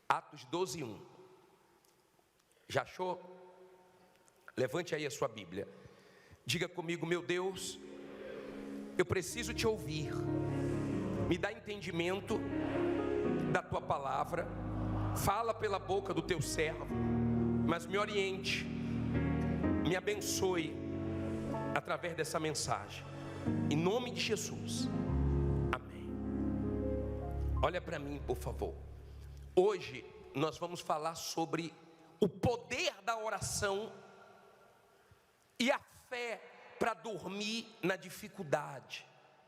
Atos 12:1. Já achou? Levante aí a sua Bíblia. Diga comigo: meu Deus, eu preciso te ouvir. Me dá entendimento da tua palavra. Fala pela boca do teu servo, mas me oriente, me abençoe através dessa mensagem. Em nome de Jesus. Amém. Olha para mim, por favor. Hoje nós vamos falar sobre o poder da oração e a fé para dormir na dificuldade,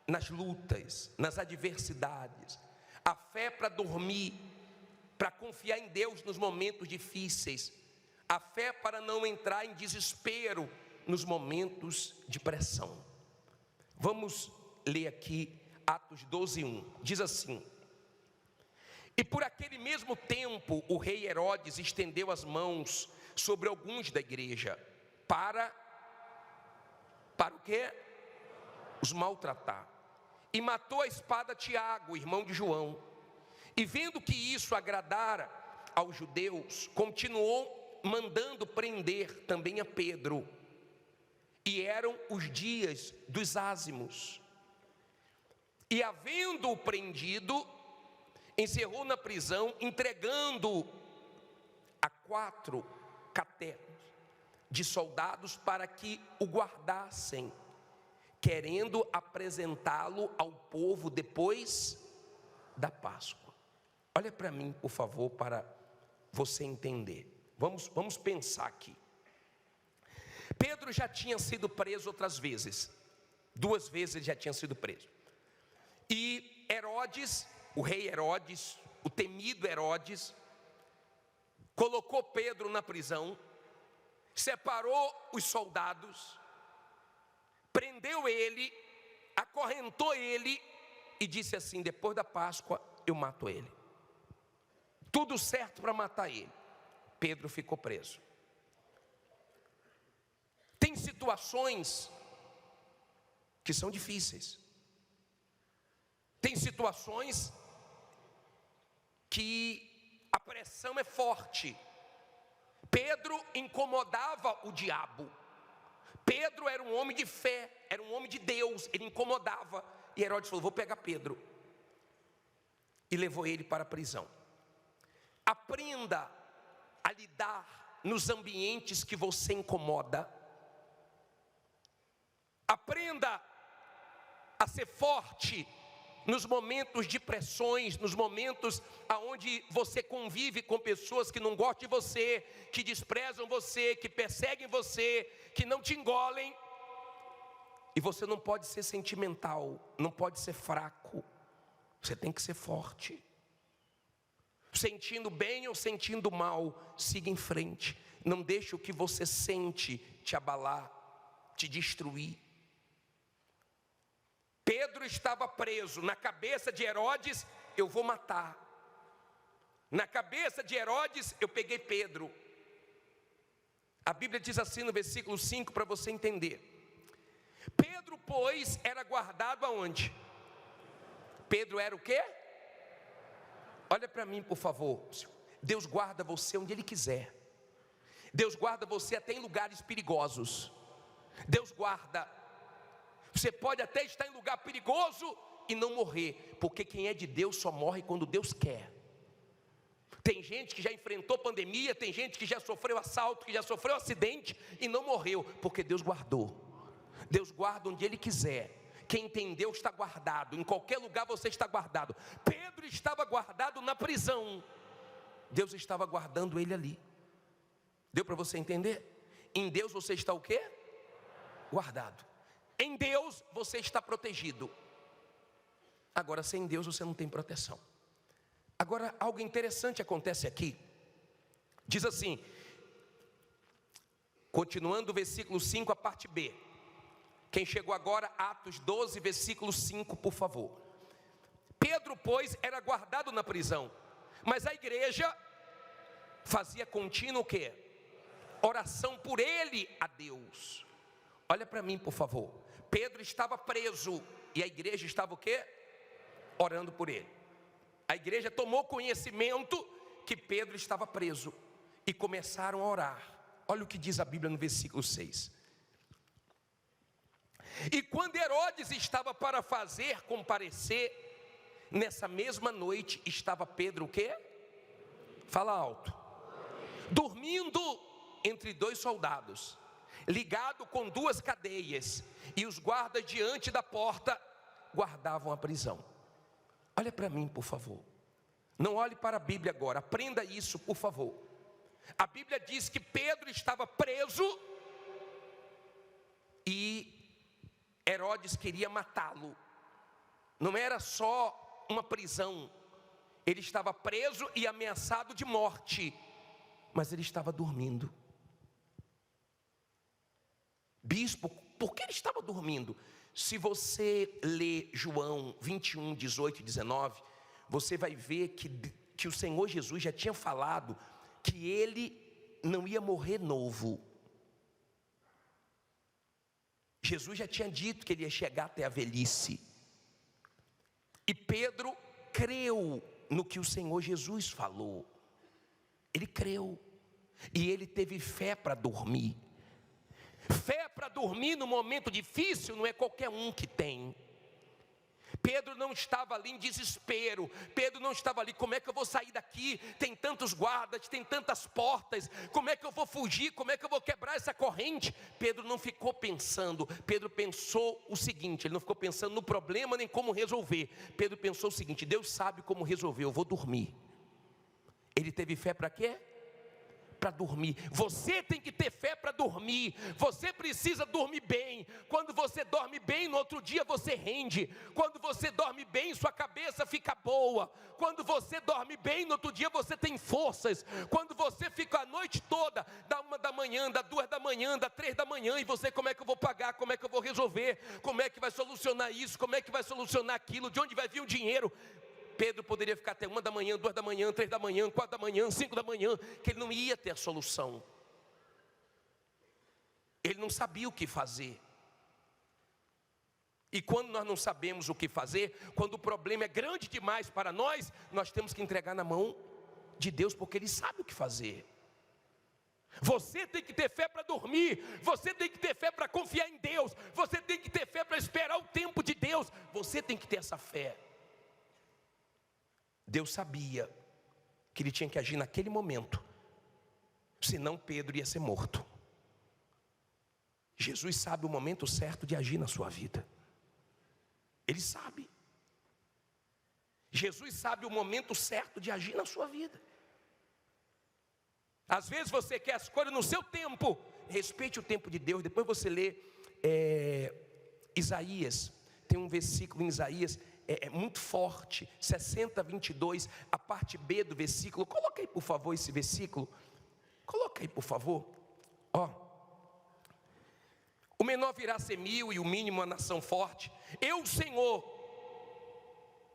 nas lutas, nas adversidades. A fé para dormir, para confiar em Deus nos momentos difíceis. A fé para não entrar em desespero nos momentos de pressão. Vamos ler aqui Atos 12:1. Diz assim: e por aquele mesmo tempo o rei Herodes estendeu as mãos sobre alguns da igreja para o quê? Os maltratar. E matou a espada Tiago, irmão de João. E vendo que isso agradara aos judeus, continuou mandando prender também a Pedro. E eram os dias dos ázimos. E havendo-o prendido, encerrou na prisão, entregando-o a 4 caterpos de soldados para que o guardassem, querendo apresentá-lo ao povo depois da Páscoa. Olha para mim, por favor, para você entender. Vamos pensar aqui. Pedro já tinha sido preso outras vezes. 2 vezes ele já tinha sido preso. E Herodes, o rei Herodes, o temido Herodes, colocou Pedro na prisão, separou os soldados, prendeu ele, acorrentou ele e disse assim: depois da Páscoa eu mato ele. Tudo certo para matar ele. Pedro ficou preso. Tem situações que são difíceis. Tem situações que a pressão é forte. Pedro incomodava o diabo. Pedro era um homem de fé, era um homem de Deus, ele incomodava. E Herodes falou: vou pegar Pedro. E levou ele para a prisão. Aprenda a lidar nos ambientes que você incomoda. Aprenda a ser forte nos momentos de pressões, nos momentos onde você convive com pessoas que não gostam de você, que desprezam você, que perseguem você, que não te engolem. E você não pode ser sentimental, não pode ser fraco. Você tem que ser forte. Sentindo bem ou sentindo mal, siga em frente. Não deixe o que você sente te abalar, te destruir. Pedro estava preso. Na cabeça de Herodes, eu vou matar. Na cabeça de Herodes, eu peguei Pedro. A Bíblia diz assim no versículo 5, para você entender. Pedro, pois, era guardado aonde? Pedro era o quê? Olha para mim, por favor. Deus guarda você onde Ele quiser. Deus guarda você até em lugares perigosos. Deus guarda. Você pode até estar em lugar perigoso e não morrer, porque quem é de Deus só morre quando Deus quer. Tem gente que já enfrentou pandemia, tem gente que já sofreu assalto, que já sofreu acidente e não morreu, porque Deus guardou. Deus guarda onde Ele quiser. Quem tem Deus está guardado, em qualquer lugar você está guardado. Pedro estava guardado na prisão. Deus estava guardando ele ali. Deu para você entender? Em Deus você está o quê? Guardado. Em Deus você está protegido. Agora, sem Deus você não tem proteção. Agora, algo interessante acontece aqui. Diz assim, continuando o versículo 5, a parte B. Quem chegou agora, Atos 12, versículo 5, por favor. Pedro, pois, era guardado na prisão, mas a igreja fazia contínuo o quê? Oração por ele a Deus. Olha para mim, por favor. Pedro estava preso e a igreja estava o quê? Orando por ele. A igreja tomou conhecimento que Pedro estava preso e começaram a orar. Olha o que diz a Bíblia no versículo 6. E quando Herodes estava para fazer comparecer, nessa mesma noite estava Pedro o quê? Fala alto. Dormindo entre 2 soldados, ligado com 2 cadeias, e os guardas diante da porta guardavam a prisão. Olha para mim, por favor. Não olhe para a Bíblia agora, aprenda isso, por favor. A Bíblia diz que Pedro estava preso e Herodes queria matá-lo. Não era só uma prisão, ele estava preso e ameaçado de morte, mas ele estava dormindo. Bispo, por que ele estava dormindo? Se você ler João 21, 18 e 19, você vai ver que o Senhor Jesus já tinha falado que ele não ia morrer novo. Jesus já tinha dito que ele ia chegar até a velhice. E Pedro creu no que o Senhor Jesus falou. Ele creu. E ele teve fé para dormir. Fé para dormir no momento difícil não é qualquer um que tem. Pedro não estava ali em desespero. Pedro não estava ali, como é que eu vou sair daqui? Tem tantos guardas, tem tantas portas. Como é que eu vou fugir? Como é que eu vou quebrar essa corrente? Pedro não ficou pensando. Pedro pensou o seguinte, ele não ficou pensando no problema nem como resolver. Pedro pensou o seguinte: Deus sabe como resolver, eu vou dormir. Ele teve fé para quê? Para dormir. Você tem que ter fé para dormir. Você precisa dormir bem. Quando você dorme bem, no outro dia você rende. Quando você dorme bem, sua cabeça fica boa. Quando você dorme bem, no outro dia você tem forças. Quando você fica a noite toda, da 1 da manhã, da 2 da manhã, da 3 da manhã, e você, como é que eu vou pagar? Como é que eu vou resolver? Como é que vai solucionar isso? Como é que vai solucionar aquilo? De onde vai vir o dinheiro? Pedro poderia ficar até 1 da manhã, 2 da manhã, 3 da manhã, 4 da manhã, 5 da manhã, que ele não ia ter a solução. Ele não sabia o que fazer. E quando nós não sabemos o que fazer, quando o problema é grande demais para nós, nós temos que entregar na mão de Deus, porque Ele sabe o que fazer. Você tem que ter fé para dormir, você tem que ter fé para confiar em Deus, você tem que ter fé para esperar o tempo de Deus, você tem que ter essa fé. Deus sabia que ele tinha que agir naquele momento, senão Pedro ia ser morto. Jesus sabe o momento certo de agir na sua vida. Ele sabe. Jesus sabe o momento certo de agir na sua vida. Às vezes você quer as coisas no seu tempo. Respeite o tempo de Deus. Depois você lê Isaías. Tem um versículo em Isaías muito forte, 60, 22, a parte B do versículo. Coloca aí, por favor, esse versículo. Coloca aí, por favor. Ó. O menor virá a ser 1000 e o mínimo a nação forte. Eu, Senhor,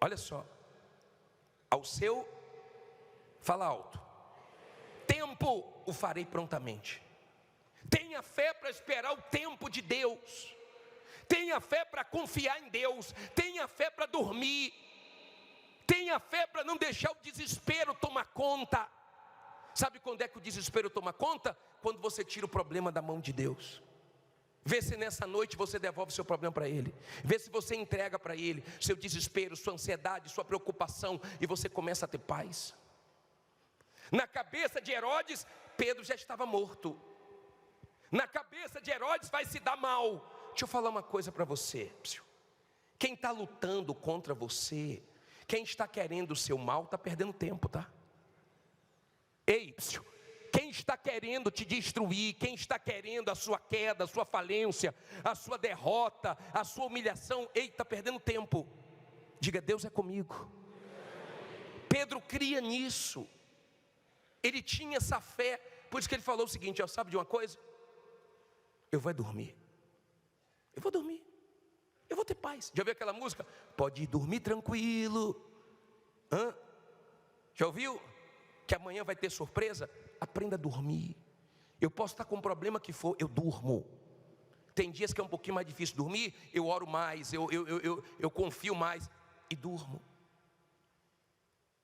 olha só, ao seu, fala alto, tempo o farei prontamente. Tenha fé para esperar o tempo de Deus. Tenha fé para confiar em Deus. Tenha fé para dormir. Tenha fé para não deixar o desespero tomar conta. Sabe quando é que o desespero toma conta? Quando você tira o problema da mão de Deus. Vê se nessa noite você devolve seu problema para Ele. Vê se você entrega para Ele seu desespero, sua ansiedade, sua preocupação, e você começa a ter paz. Na cabeça de Herodes, Pedro já estava morto. Na cabeça de Herodes vai se dar mal. Deixa eu falar uma coisa para você. Quem está lutando contra você, quem está querendo o seu mal, está perdendo tempo, tá? Ei, quem está querendo te destruir, quem está querendo a sua queda, a sua falência, a sua derrota, a sua humilhação, ei, está perdendo tempo. Diga, Deus é comigo. Pedro cria nisso. Ele tinha essa fé. Por isso que ele falou o seguinte, ó, sabe de uma coisa? Eu vou dormir. Eu vou dormir. Eu vou ter paz. Já ouviu aquela música? Pode dormir tranquilo. Já ouviu? Que amanhã vai ter surpresa? Aprenda a dormir. Eu posso estar com o problema que for, eu durmo. Tem dias que é um pouquinho mais difícil dormir, eu oro mais, eu confio mais e durmo.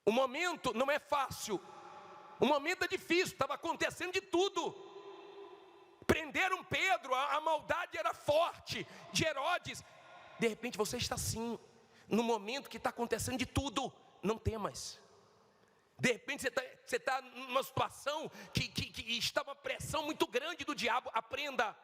O momento não é fácil, O momento é difícil, estava acontecendo de tudo. Prenderam Pedro, a maldade era forte, de Herodes. De repente você está assim, no momento que está acontecendo de tudo, não temas. De repente você está numa situação que está uma pressão muito grande do diabo. Aprenda.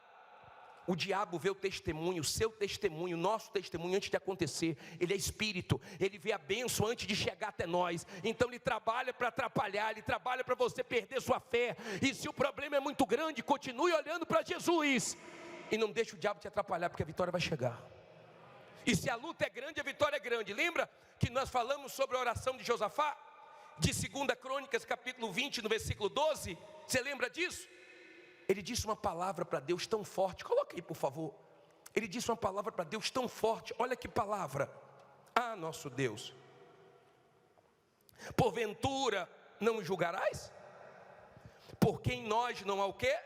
O diabo vê o testemunho, o seu testemunho, o nosso testemunho antes de acontecer. Ele é espírito, ele vê a bênção antes de chegar até nós. Então ele trabalha para atrapalhar, ele trabalha para você perder sua fé. E se o problema é muito grande, continue olhando para Jesus. E não deixe o diabo te atrapalhar, porque a vitória vai chegar. E se a luta é grande, a vitória é grande. Lembra que nós falamos sobre a oração de Josafá? De 2 Crônicas, capítulo 20, no versículo 12. Você lembra disso? Ele disse uma palavra para Deus tão forte. Coloca aí, por favor. Ele disse uma palavra para Deus tão forte. Olha que palavra. Ah, nosso Deus. Porventura não julgarás? Porque em nós não há o quê?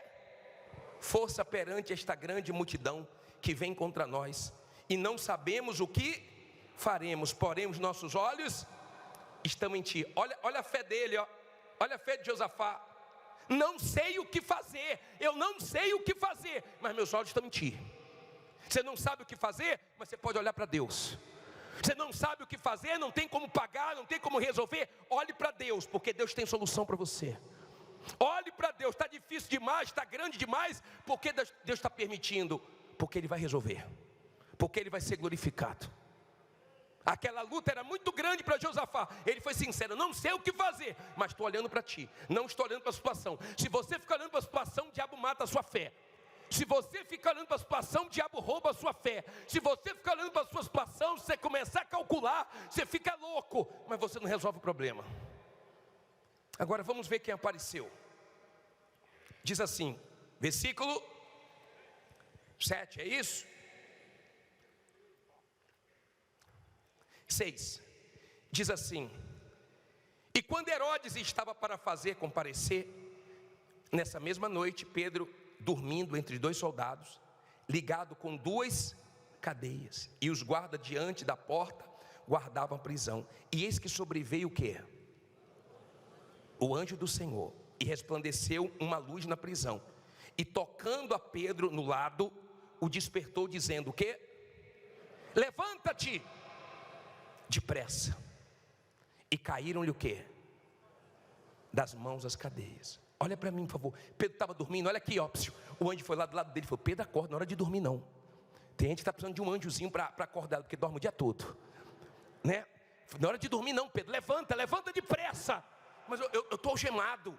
Força perante esta grande multidão que vem contra nós. E não sabemos o que faremos. Porém os nossos olhos estão em ti. Olha a fé dele, ó. Olha a fé de Josafá. Não sei o que fazer, eu não sei o que fazer, mas meus olhos estão em ti. Você não sabe o que fazer, mas você pode olhar para Deus. Você não sabe o que fazer, não tem como pagar, não tem como resolver. Olhe para Deus, porque Deus tem solução para você. Olhe para Deus, está difícil demais, está grande demais, porque Deus está permitindo, porque Ele vai resolver, porque Ele vai ser glorificado. Aquela luta era muito grande para Josafá. Ele foi sincero, não sei o que fazer, mas estou olhando para ti, não estou olhando para a situação. Se você ficar olhando para a situação, o diabo mata a sua fé. Se você ficar olhando para a situação, o diabo rouba a sua fé. Se você ficar olhando para a sua situação, se você começar a calcular, você fica louco, mas você não resolve o problema. Agora vamos ver quem apareceu. Diz assim, versículo 7, é isso? 6, diz assim: e quando Herodes estava para fazer comparecer, nessa mesma noite, Pedro, dormindo entre 2 soldados, ligado com 2 cadeias, e os guardas diante da porta guardavam a prisão. E eis que sobreveio o quê? O anjo do Senhor, e resplandeceu uma luz na prisão, e tocando a Pedro no lado, o despertou, dizendo o quê? Levanta-te depressa. E caíram-lhe o quê? Das mãos as cadeias. Olha para mim, por favor. Pedro estava dormindo, olha aqui, ó. O anjo foi lá do lado dele e falou: Pedro, acorda, não é hora de dormir não. Tem gente que está precisando de um anjozinho para acordar, porque dorme o dia todo, né? Não é hora de dormir não, Pedro, levanta depressa. Mas eu estou algemado.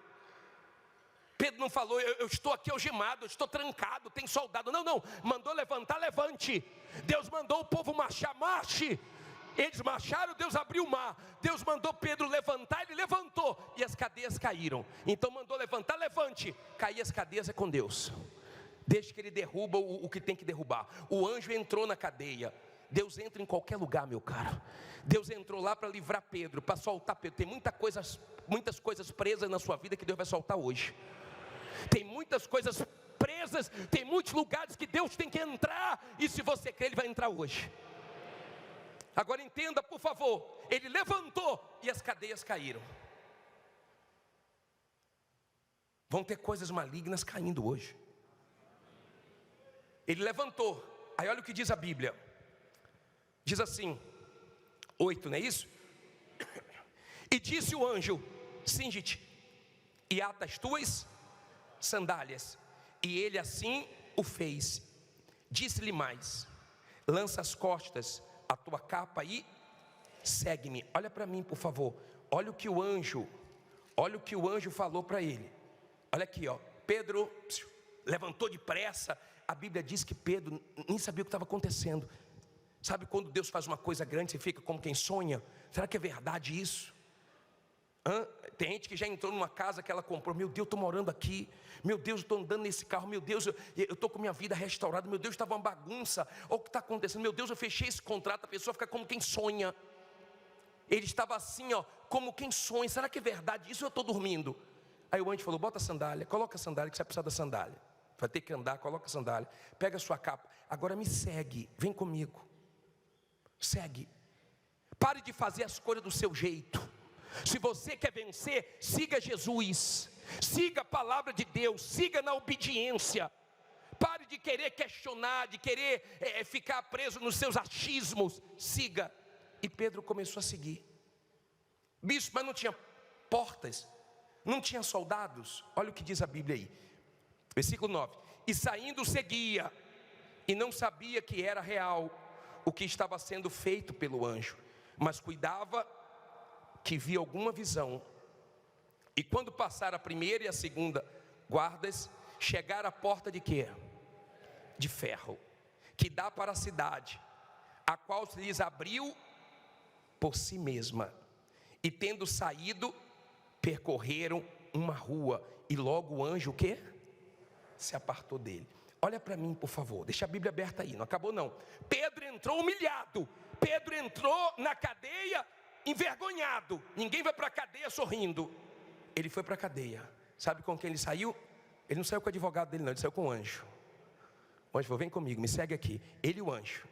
Pedro não falou, eu estou aqui algemado, eu estou trancado, tem soldado. Não, mandou levantar, levante. Deus mandou o povo marchar, marche. Eles marcharam, Deus abriu o mar. Deus mandou Pedro levantar, ele levantou, e as cadeias caíram. Então mandou levantar, levante. Cair as cadeias é com Deus. Deixa que Ele derruba o que tem que derrubar. O anjo entrou na cadeia. Deus entra em qualquer lugar, meu caro. Deus entrou lá para livrar Pedro, para soltar Pedro. Tem muitas coisas presas na sua vida que Deus vai soltar hoje. Tem muitas coisas presas, tem muitos lugares que Deus tem que entrar, e se você crer, Ele vai entrar hoje. Agora entenda, por favor. Ele levantou e as cadeias caíram. Vão ter coisas malignas caindo hoje. Ele levantou. Aí olha o que diz a Bíblia. Diz assim, 8, não é isso? E disse o anjo: cinge-te e ata as tuas sandálias. E ele assim o fez. Disse-lhe mais: lança as costas a tua capa e segue-me. Olha para mim, por favor. Olha o que o anjo falou para ele. Olha aqui, ó. Pedro levantou depressa. A Bíblia diz que Pedro nem sabia o que estava acontecendo. Sabe quando Deus faz uma coisa grande, você fica como quem sonha? Será que é verdade isso? Tem gente que já entrou numa casa que ela comprou. Meu Deus, estou morando aqui. Meu Deus, estou andando nesse carro. Meu Deus, eu estou com minha vida restaurada. Meu Deus, estava uma bagunça. Olha o que está acontecendo. Meu Deus, eu fechei esse contrato. A pessoa fica como quem sonha. Ele estava assim, ó, como quem sonha. Será que é verdade isso? Eu estou dormindo. Aí o anjo falou: bota a sandália, coloca a sandália, que você vai precisar da sandália. Vai ter que andar, coloca a sandália. Pega a sua capa. Agora me segue, vem comigo. Segue. Pare de fazer as coisas do seu jeito. Se você quer vencer, siga Jesus, siga a palavra de Deus, siga na obediência. Pare de querer questionar, de querer ficar preso nos seus achismos. Siga. E Pedro começou a seguir. Bispo, mas não tinha portas, não tinha soldados. Olha o que diz a Bíblia aí, versículo 9: e saindo seguia, e não sabia que era real o que estava sendo feito pelo anjo, mas cuidava que via alguma visão. E quando passaram a primeira e a segunda guardas, chegaram à porta de quê? De ferro, que dá para a cidade, a qual se lhes abriu por si mesma. E tendo saído, percorreram uma rua, e logo o anjo o quê? Se apartou dele. Olha para mim, por favor, deixa a Bíblia aberta aí, não acabou não. Pedro entrou humilhado, Pedro entrou na cadeia envergonhado. Ninguém vai para a cadeia sorrindo. Ele foi para a cadeia. Sabe com quem ele saiu? Ele não saiu com o advogado dele não, ele saiu com o anjo. O anjo falou, vem comigo, me segue aqui. Ele e o anjo.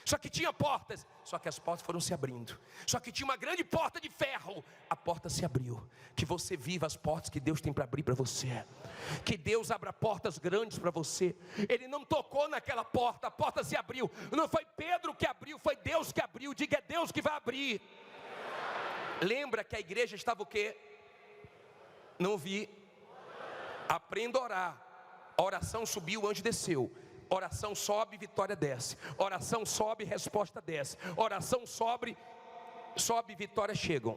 Só que tinha portas, só que as portas foram se abrindo. Só que tinha uma grande porta de ferro. A porta se abriu. Que você viva as portas que Deus tem para abrir para você. Que Deus abra portas grandes para você. Ele não tocou naquela porta, a porta se abriu. Não foi Pedro que abriu, foi Deus que abriu. Diga, é Deus que vai abrir. Lembra que a igreja estava o quê? Não ouvi. Aprenda a orar. A oração subiu, o anjo desceu. Oração sobe, vitória desce. Oração sobe, resposta desce. Oração sobe, vitória chegam.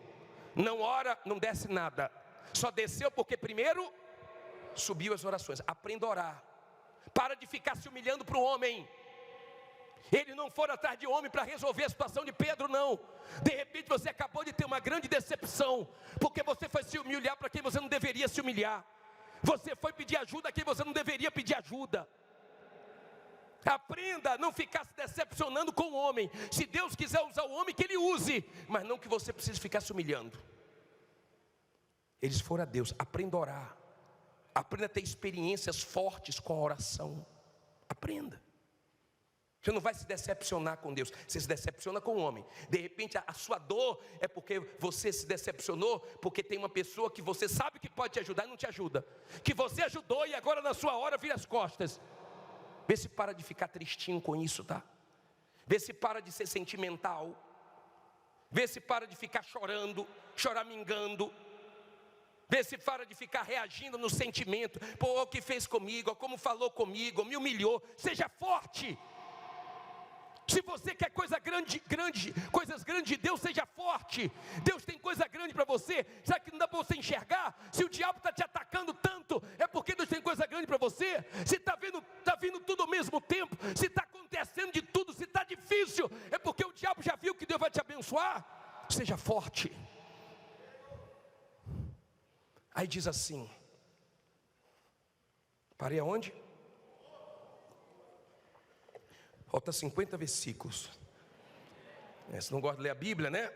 Não ora, não desce nada. Só desceu porque primeiro subiu as orações. Aprenda a orar. Para de ficar se humilhando para o homem. Ele não foi atrás de homem para resolver a situação de Pedro, não. De repente você acabou de ter uma grande decepção, porque você foi se humilhar para quem você não deveria se humilhar. Você foi pedir ajuda a quem você não deveria pedir ajuda. Aprenda a não ficar se decepcionando com o homem. Se Deus quiser usar o homem, que Ele use, mas não que você precise ficar se humilhando. Eles foram a Deus. Aprenda a orar. Aprenda a ter experiências fortes com a oração. Aprenda. Você não vai se decepcionar com Deus, você se decepciona com o homem. De repente a sua dor é porque você se decepcionou, porque tem uma pessoa que você sabe que pode te ajudar e não te ajuda, que você ajudou e agora na sua hora vira as costas. Vê se para de ficar tristinho com isso, tá? Vê se para de ser sentimental. Vê se para de ficar chorando, choramingando. Vê se para de ficar reagindo no sentimento. Pô, o que fez comigo, como falou comigo, me humilhou. Seja forte. Se você quer coisas grandes de Deus, seja forte. Deus tem coisa grande para você. Será que não dá para você enxergar? Se o diabo está te atacando tanto, é porque Deus tem coisa grande para você. Se está vindo tudo ao mesmo tempo, se está acontecendo de tudo, se está difícil, é porque o diabo já viu que Deus vai te abençoar. Seja forte. Aí diz assim, parei aonde? Falta 50 versículos. Você não gosta de ler a Bíblia, né?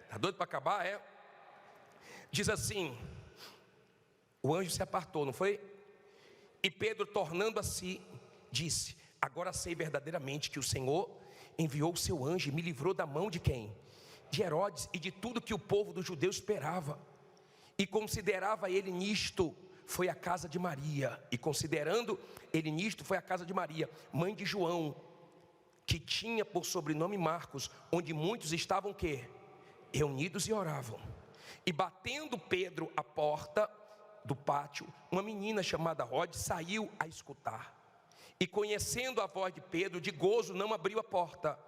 Está doido para acabar, é? Diz assim, o anjo se apartou, não foi? E Pedro, tornando a si, disse, agora sei verdadeiramente que o Senhor enviou o seu anjo e me livrou da mão de quem? De Herodes e de tudo que o povo dos judeus esperava. E considerava ele nisto, foi a casa de Maria. E considerando ele nisto, foi a casa de Maria, mãe de João, que tinha por sobrenome Marcos, onde muitos estavam que? Reunidos e oravam. E batendo Pedro à porta do pátio, uma menina chamada Rode saiu a escutar. E conhecendo a voz de Pedro, de gozo não abriu a porta,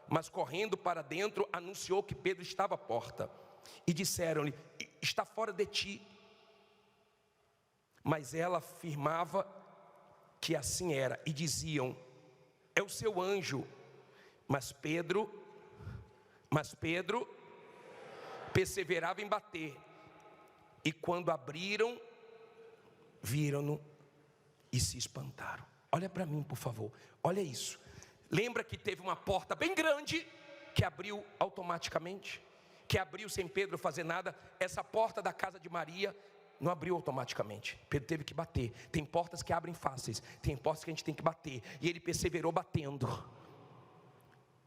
mas correndo para dentro, anunciou que Pedro estava à porta. E disseram-lhe, está fora de ti. Mas ela afirmava que assim era, e diziam, é o seu anjo. Mas Pedro perseverava em bater. E quando abriram, viram-no e se espantaram. Olha para mim, por favor. Olha isso. Lembra que teve uma porta bem grande que abriu automaticamente? Que abriu sem Pedro fazer nada. Essa porta da casa de Maria não abriu automaticamente. Pedro teve que bater. Tem portas que abrem fáceis, tem portas que a gente tem que bater. E ele perseverou batendo.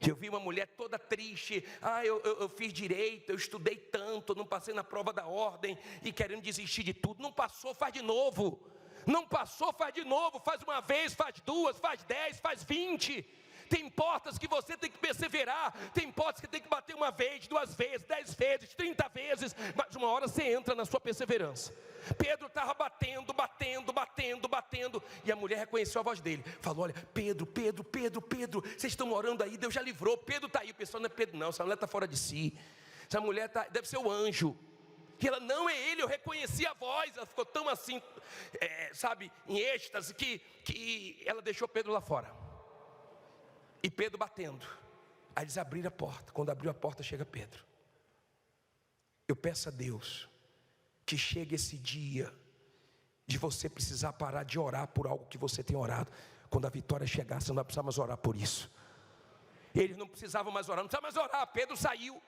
Eu vi uma mulher toda triste. Eu fiz direito, eu estudei tanto, não passei na prova da ordem e querendo desistir de tudo. Não passou, faz de novo. Não passou, faz de novo. Faz uma vez, faz duas, faz 10, faz 20. Tem portas que você tem que perseverar. Tem portas que tem que bater uma vez, 2 vezes, 10 vezes, 30 vezes. Mas uma hora você entra na sua perseverança. Pedro estava batendo. E a mulher reconheceu a voz dele. Falou: olha, Pedro, vocês estão orando aí, Deus já livrou. Pedro está aí. O pessoal: não é Pedro não, essa mulher está fora de si. Essa mulher deve ser o anjo. E ela: não é ele, eu reconheci a voz. Ela ficou tão assim, em êxtase, que ela deixou Pedro lá fora. E Pedro batendo. Aí eles abriram a porta. Quando abriu a porta, chega Pedro. Eu peço a Deus que chegue esse dia de você precisar parar de orar por algo que você tem orado. Quando a vitória chegar, você não vai precisar mais orar por isso. Eles não precisavam mais orar, não precisava mais orar. Pedro saiu.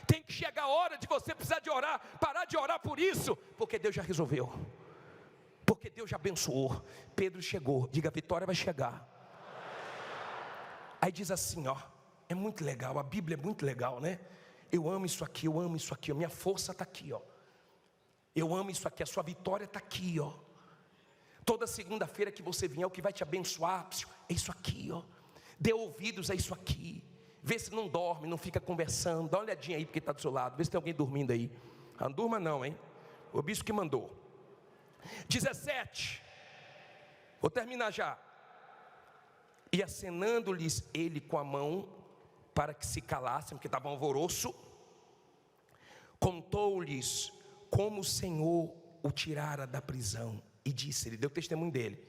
Tem que chegar a hora de você precisar de orar, parar de orar por isso, porque Deus já resolveu, porque Deus já abençoou. Pedro chegou. Diga: a vitória vai chegar. Aí diz assim, é muito legal, a Bíblia é muito legal, né? Eu amo isso aqui, a minha força está aqui, eu amo isso aqui, a sua vitória está aqui, toda segunda-feira que você vier, o que vai te abençoar é isso aqui, dê ouvidos a isso aqui. Vê se não dorme, não fica conversando. Dá uma olhadinha aí porque está do seu lado, vê se tem alguém dormindo aí. Não durma não, hein? O bispo que mandou. 17, vou terminar já. E acenando-lhes ele com a mão, para que se calassem, porque estava um alvoroço, contou-lhes como o Senhor o tirara da prisão, e disse, ele deu testemunho dele: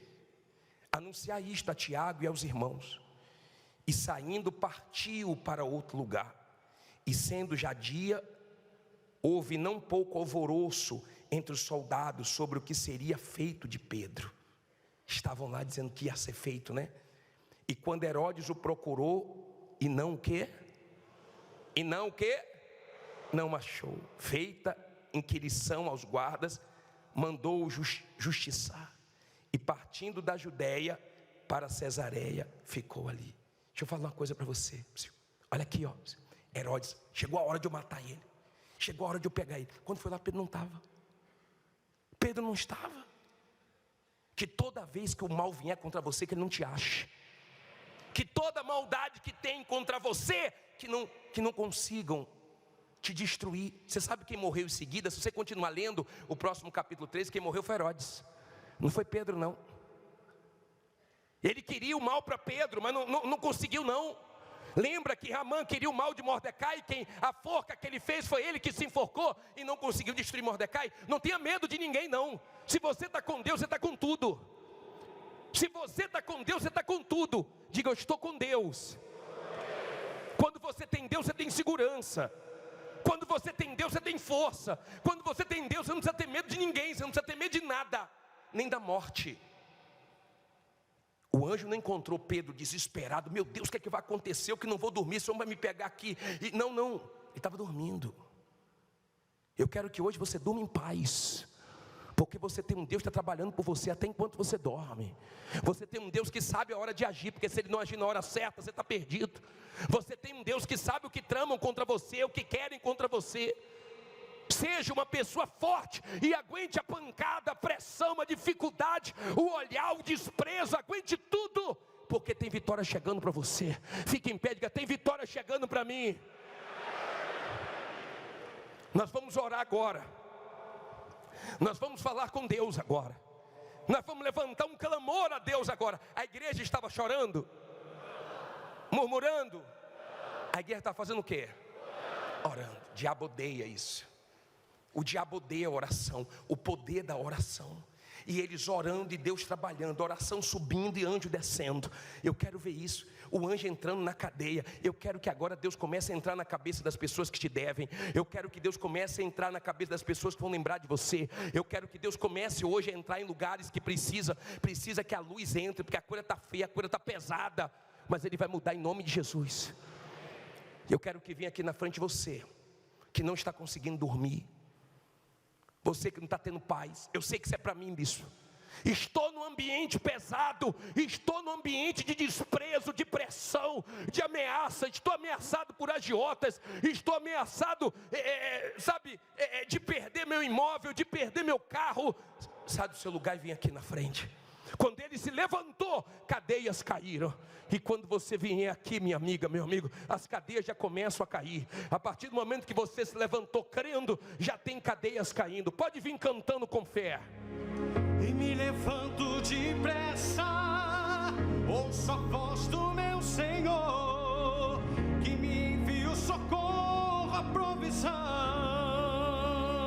anunciar isto a Tiago e aos irmãos. E saindo partiu para outro lugar, e sendo já dia, houve não pouco alvoroço entre os soldados sobre o que seria feito de Pedro. Estavam lá dizendo que ia ser feito, né? E quando Herodes o procurou, e não o quê? Não achou. Feita inquirição aos guardas, mandou-o justiçar. E partindo da Judéia para Cesareia, ficou ali. Deixa eu falar uma coisa para você. Olha aqui, Herodes, chegou a hora de eu matar ele. Chegou a hora de eu pegar ele. Quando foi lá, Pedro não estava. Pedro não estava. Que toda vez que o mal vier contra você, que ele não te ache. Que toda maldade que tem contra você, que não consigam te destruir. Você sabe quem morreu em seguida? Se você continuar lendo o próximo capítulo 3, quem morreu foi Herodes. Não foi Pedro não. Ele queria o mal para Pedro, mas não conseguiu não. Lembra que Ramã queria o mal de Mordecai? A forca que ele fez foi ele que se enforcou e não conseguiu destruir Mordecai. Não tenha medo de ninguém não. Se você está com Deus, você está com tudo. Se você está com Deus, você está com tudo. Diga: eu estou com Deus. Quando você tem Deus, você tem segurança. Quando você tem Deus, você tem força. Quando você tem Deus, você não precisa ter medo de ninguém. Você não precisa ter medo de nada, nem da morte. O anjo não encontrou Pedro desesperado: meu Deus, o que é que vai acontecer? Eu que não vou dormir, o Senhor vai me pegar aqui. E não, ele estava dormindo. Eu quero que hoje você durma em paz, porque você tem um Deus que está trabalhando por você até enquanto você dorme. Você tem um Deus que sabe a hora de agir, porque se Ele não agir na hora certa, você está perdido. Você tem um Deus que sabe o que tramam contra você, o que querem contra você. Seja uma pessoa forte e aguente a pancada, a pressão, a dificuldade, o olhar, o desprezo, aguente tudo, porque tem vitória chegando para você. Fique em pé, diga: tem vitória chegando para mim. Nós vamos orar agora. Nós vamos falar com Deus agora. Nós vamos levantar um clamor a Deus agora. A igreja estava chorando, murmurando. A igreja está fazendo o quê? Orando. O diabo odeia isso. O diabo odeia a oração, o poder da oração. E eles orando e Deus trabalhando, oração subindo e anjo descendo. Eu quero ver isso, o anjo entrando na cadeia. Eu quero que agora Deus comece a entrar na cabeça das pessoas que te devem. Eu quero que Deus comece a entrar na cabeça das pessoas que vão lembrar de você. Eu quero que Deus comece hoje a entrar em lugares que precisa que a luz entre, porque a coisa está feia, a coisa está pesada, mas Ele vai mudar em nome de Jesus. Eu quero que venha aqui na frente você, que não está conseguindo dormir, você que não está tendo paz. Eu sei que isso é para mim, bicho. estou num ambiente pesado, estou num ambiente de desprezo, de pressão, de ameaça, estou ameaçado por agiotas, estou ameaçado, de perder meu imóvel, de perder meu carro. Sai do seu lugar e vem aqui na frente. Quando ele se levantou, cadeias caíram. E quando você vier aqui, minha amiga, meu amigo, as cadeias já começam a cair. A partir do momento que você se levantou crendo, já tem cadeias caindo. Pode vir cantando com fé. E me levanto depressa, ouço a voz do meu Senhor, que me envia o socorro, a provisão.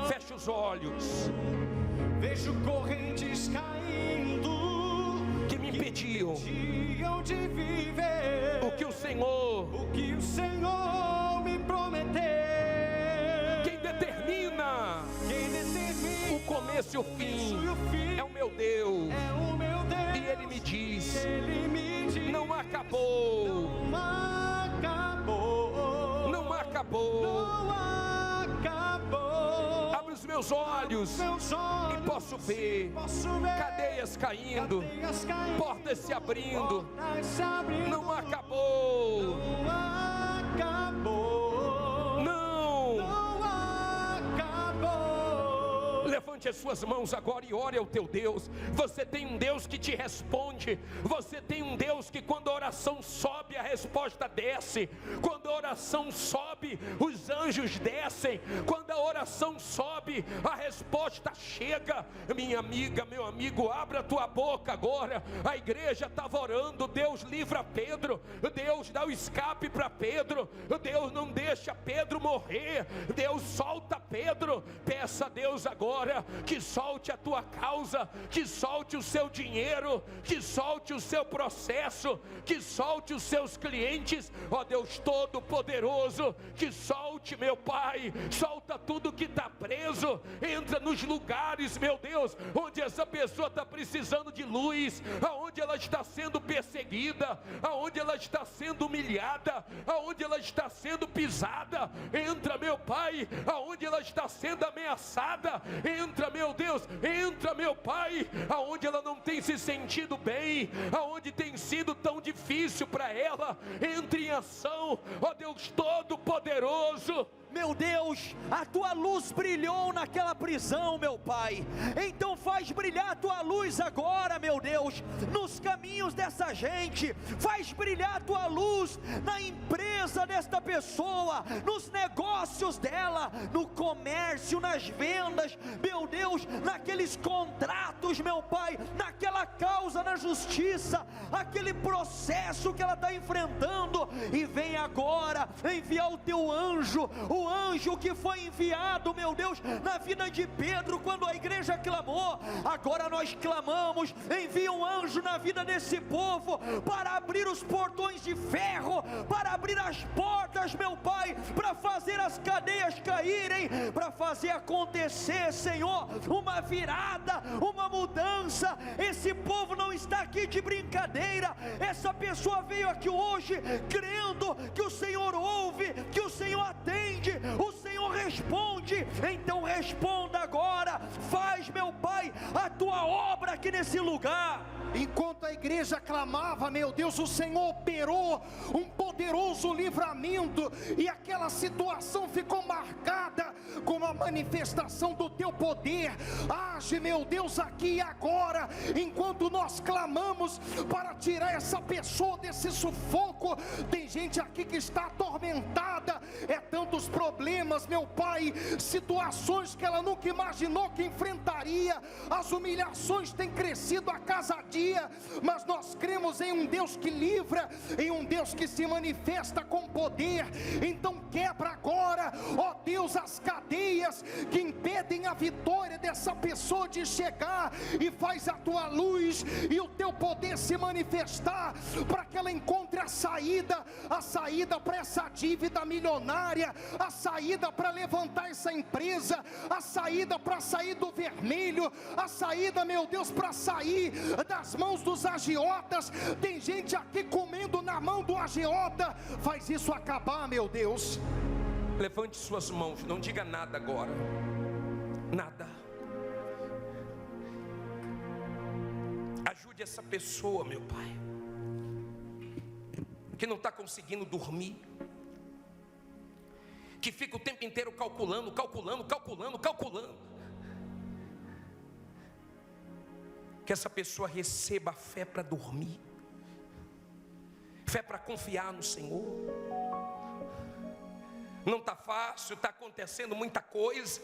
Feche os olhos. Vejo correntes caindo, que me impediam de viver o que o Senhor me prometeu. Quem determina o começo e o fim é o meu Deus. E Ele me diz, não acabou. Não acabou. Abre os meus olhos e posso ver cadeias caindo, portas se abrindo. Não acabou. Levante as suas mãos agora e ore ao teu Deus. Você tem um Deus que te responde. Você tem um Deus que quando a oração sobe, a resposta desce. Quando a oração sobe, os anjos descem. Quando a oração sobe, a resposta chega. Minha amiga, meu amigo, abra a tua boca agora. A igreja estava orando. Deus livra Pedro. Deus dá o escape para Pedro. Deus não deixa Pedro morrer. Deus solta Pedro. Peça a Deus agora que solte a tua causa, que solte o seu dinheiro, que solte o seu processo, que solte os seus clientes, ó Deus Todo-Poderoso, que solte, meu Pai, solta tudo que está preso, entra nos lugares, meu Deus, onde essa pessoa está precisando de luz, aonde ela está sendo perseguida, aonde ela está sendo humilhada, aonde ela está sendo pisada, entra, meu Pai, aonde ela está sendo ameaçada, entra, meu Deus, entra, meu Pai, aonde ela não tem se sentido bem, aonde tem sido tão difícil para ela, entre em ação, ó Deus Todo-Poderoso. Meu Deus, a tua luz brilhou naquela prisão, meu Pai. Então faz brilhar a tua luz agora, meu Deus, nos caminhos dessa gente. Faz brilhar a tua luz na empresa desta pessoa, nos negócios dela, no comércio, nas vendas, meu Deus, naqueles contratos, meu Pai, naquela causa na justiça, aquele processo que ela está enfrentando. E vem agora enviar o teu anjo, o anjo que foi enviado, meu Deus, na vida de Pedro, quando a igreja clamou. Agora nós clamamos, envia um anjo na vida desse povo, para abrir os portões de ferro, para abrir as portas, meu Pai, para fazer as cadeias caírem, para fazer acontecer, Senhor, uma virada, uma mudança. Esse povo não está aqui de brincadeira, essa pessoa veio aqui hoje crendo que o Senhor ouve, que o Senhor atende, o Senhor responde. Então responda agora, faz, meu Pai, a tua obra aqui nesse lugar. Enquanto a igreja clamava, meu Deus, o Senhor operou um poderoso livramento, e aquela situação ficou marcada com a manifestação do teu poder. Age, meu Deus, aqui e agora, enquanto nós clamamos para tirar essa pessoa desse sufoco. Tem gente aqui que está atormentada, é tantos problemas, meu Pai, situações que ela nunca imaginou que enfrentaria, as humilhações têm crescido a cada dia, mas nós cremos em um Deus que livra, em um Deus que se manifesta com poder. Então quebra agora, ó Deus, as cadeias que impedem a vitória dessa pessoa de chegar, e faz a tua luz e o teu poder se manifestar, para que ela encontre a saída para essa dívida milionária, a saída para levantar essa empresa, a saída para sair do vermelho, a saída, meu Deus, para sair das mãos dos agiotas. Tem gente aqui comendo na mão do agiota. Faz isso acabar, meu Deus. Levante suas mãos, não diga nada agora. Nada. Ajude essa pessoa, meu Pai, que não está conseguindo dormir, que fica o tempo inteiro calculando. Que essa pessoa receba a fé para dormir, fé para confiar no Senhor. Não está fácil, está acontecendo muita coisa,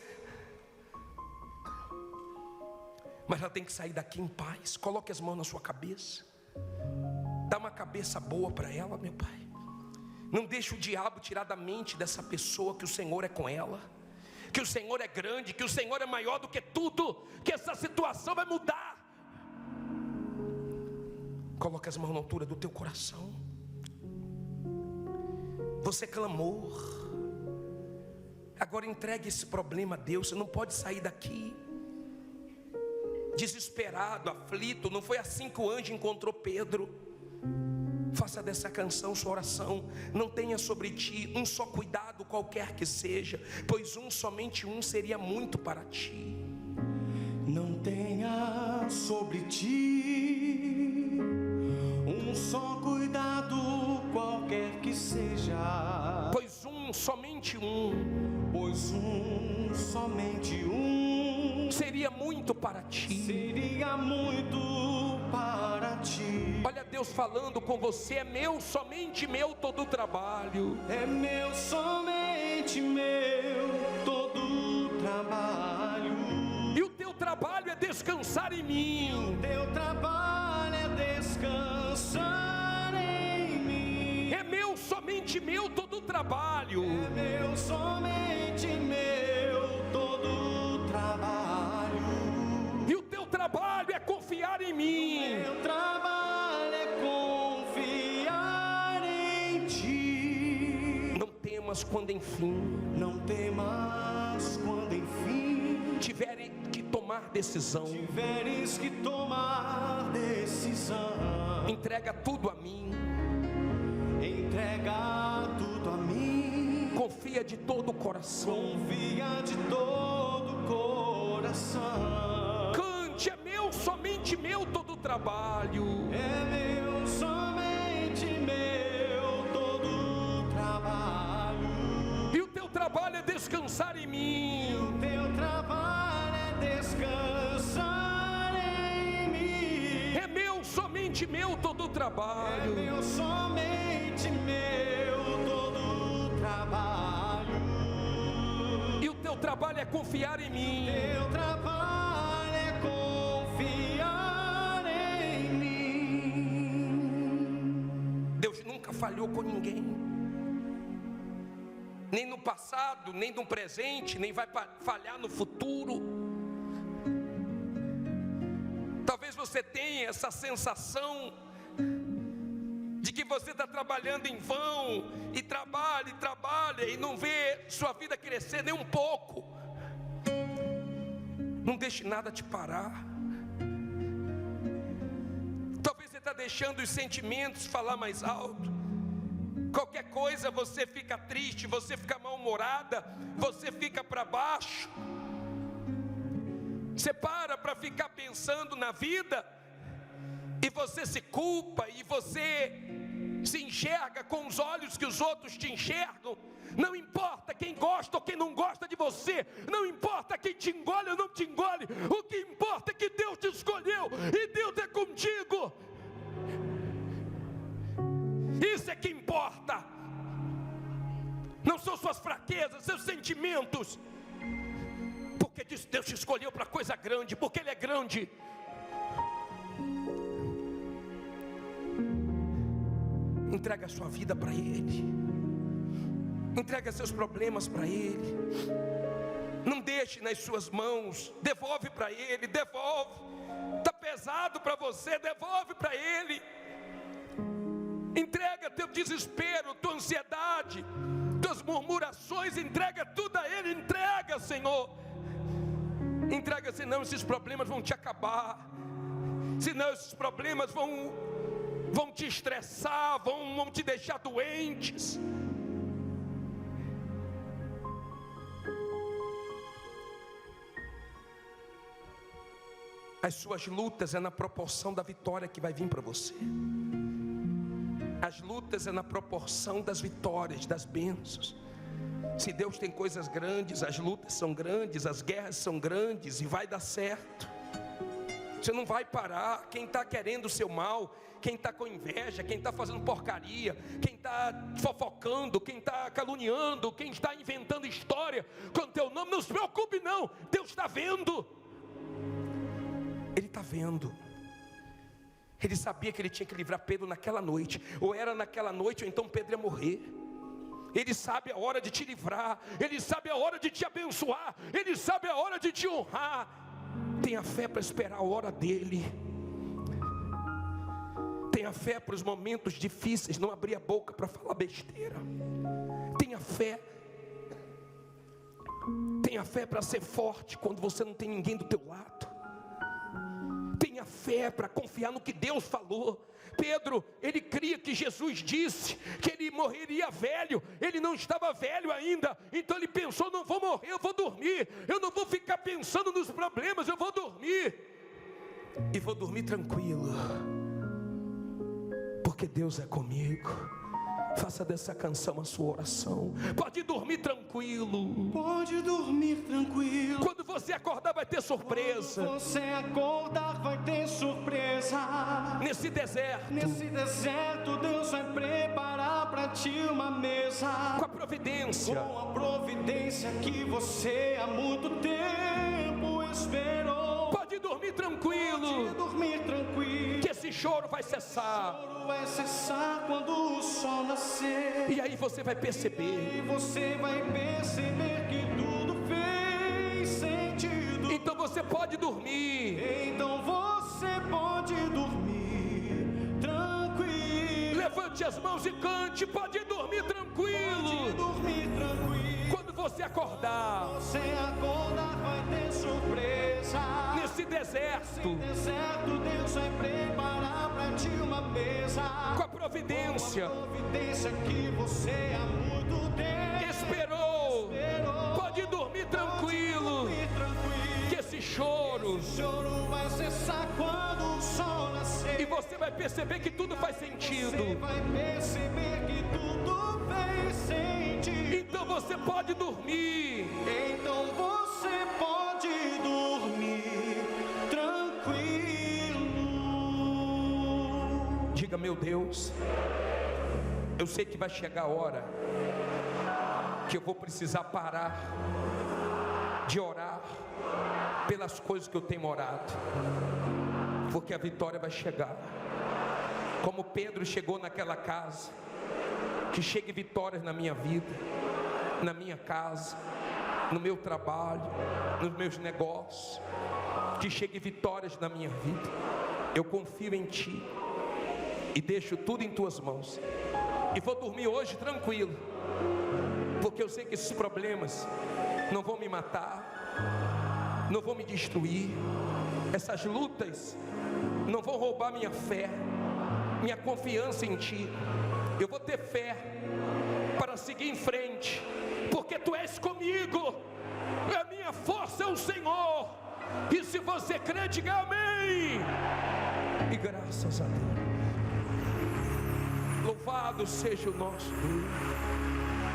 mas ela tem que sair daqui em paz. Coloque as mãos na sua cabeça, dá uma cabeça boa para ela, meu Pai. Não deixe o diabo tirar da mente dessa pessoa que o Senhor é com ela, que o Senhor é grande, que o Senhor é maior do que tudo, que essa situação vai mudar. Coloque as mãos na altura do teu coração. Você clamou, agora entregue esse problema a Deus. Você não pode sair daqui desesperado, aflito. Não foi assim que o anjo encontrou Pedro. Faça dessa canção sua oração. Não tenha sobre ti um só cuidado qualquer que seja, pois somente um seria muito para ti. Não tenha sobre ti um só cuidado qualquer que seja, pois somente um, somente um seria muito para ti. Seria muito para ti. Olha Deus falando com você: é meu, somente meu todo o trabalho. É meu, somente meu todo o trabalho. E o teu trabalho é descansar em mim. O teu trabalho é descansar em mim. É meu, somente meu todo o trabalho. É meu, somente meu todo o trabalho. E o teu trabalho é confiar em mim. O teu trabalho é confiar em ti. Não temas quando enfim, não temas quando enfim tiveres que tomar decisão. Tiveres que tomar decisão. Entrega tudo a mim. Entrega tudo a mim. Confia de todo o coração. Confia de todo o coração. Cante: é meu, somente meu todo o trabalho. É meu, somente meu todo o trabalho. E o teu trabalho é descansar em mim. E o teu trabalho é descansar em mim. É meu, somente meu todo o trabalho. É meu, somente meu todo o trabalho. E o teu trabalho é confiar em mim. Teu trabalho é confiar em mim. Deus nunca falhou com ninguém, nem no passado, nem no presente, nem vai falhar no futuro. Talvez você tenha essa sensação de que você está trabalhando em vão, e trabalha e não vê sua vida crescer nem um pouco. Não deixe nada te parar. Talvez você está deixando os sentimentos falar mais alto. Qualquer coisa você fica triste, você fica mal-humorada, você fica para baixo. Você para ficar pensando na vida, e você se culpa, e você se enxerga com os olhos que os outros te enxergam. Não importa quem gosta ou quem não gosta de você, não importa quem te engole ou não te engole, o que importa é que Deus te escolheu, e Deus é contigo. Isso é que importa. Não são suas fraquezas, seus sentimentos. Porque Deus te escolheu para coisa grande, porque Ele é grande. Entrega a sua vida para Ele. Entrega seus problemas para Ele. Não deixe nas suas mãos. Devolve para Ele, devolve. Está pesado para você, devolve para Ele. Entrega teu desespero, tua ansiedade, tuas murmurações, entrega tudo a Ele. Entrega, Senhor. Entrega, senão esses problemas vão te acabar. Senão esses problemas vão te estressar, vão te deixar doentes. As suas lutas é na proporção da vitória que vai vir para você. As lutas é na proporção das vitórias, das bênçãos. Se Deus tem coisas grandes, as lutas são grandes, as guerras são grandes e vai dar certo. Você não vai parar. Quem está querendo o seu mal, quem está com inveja, quem está fazendo porcaria, quem está fofocando, quem está caluniando, quem está inventando história com o teu nome, não se preocupe não, Deus está vendo. Ele está vendo. Ele sabia que ele tinha que livrar Pedro naquela noite, ou era naquela noite, ou então Pedro ia morrer. Ele sabe a hora de te livrar, Ele sabe a hora de te abençoar, Ele sabe a hora de te honrar. Tenha fé para esperar a hora dEle. Tenha fé para os momentos difíceis, não abrir a boca para falar besteira. Tenha fé. Tenha fé para ser forte quando você não tem ninguém do teu lado. Tenha fé para confiar no que Deus falou. Pedro, ele cria que Jesus disse que ele morreria velho. Ele não estava velho ainda. Então ele pensou, não vou morrer, eu vou dormir. Eu não vou ficar pensando nos problemas, eu vou dormir. E vou dormir tranquilo, porque Deus é comigo. Faça dessa canção a sua oração. Pode dormir tranquilo. Pode dormir tranquilo. Quando você acordar vai ter surpresa. Quando você acordar vai ter surpresa. Nesse deserto Deus vai preparar para ti uma mesa. Com a providência. Com a providência que você há muito tempo esperou. Pode dormir tranquilo. Pode dormir tranquilo. Que esse choro vai cessar. O choro vai cessar quando o sol nascer. E aí você vai perceber. E você vai perceber que tudo fez sentido. Então você pode dormir. Então você pode dormir tranquilo. Levante as mãos e cante. Pode dormir tranquilo. Pode dormir tranquilo. Quando você acordar, vai ter surpresa. Nesse deserto, Deus vai preparar para ti uma mesa. Com a providência. Com a providência que você há muito tempo esperou. Pode dormir tranquilo. Que esse choro vai cessar quando o sol nascer. E você vai perceber que tudo faz sentido. Você vai perceber que tudo fez sentido. Então você pode dormir. Então você pode dormir tranquilo. Diga, meu Deus, eu sei que vai chegar a hora que eu vou precisar parar de orar pelas coisas que eu tenho orado, porque a vitória vai chegar. Como Pedro chegou naquela casa, que chegue vitórias na minha vida, na minha casa, no meu trabalho, nos meus negócios, que chegue vitórias na minha vida. Eu confio em Ti e deixo tudo em Tuas mãos, e vou dormir hoje tranquilo, porque eu sei que esses problemas não vão me matar, não vão me destruir. Essas lutas não vão roubar minha fé, minha confiança em Ti. Eu vou ter fé para seguir em frente, porque Tu és comigo. A minha força é o Senhor. E se você crê, diga amém. E graças a Deus. Louvado seja o nosso Deus.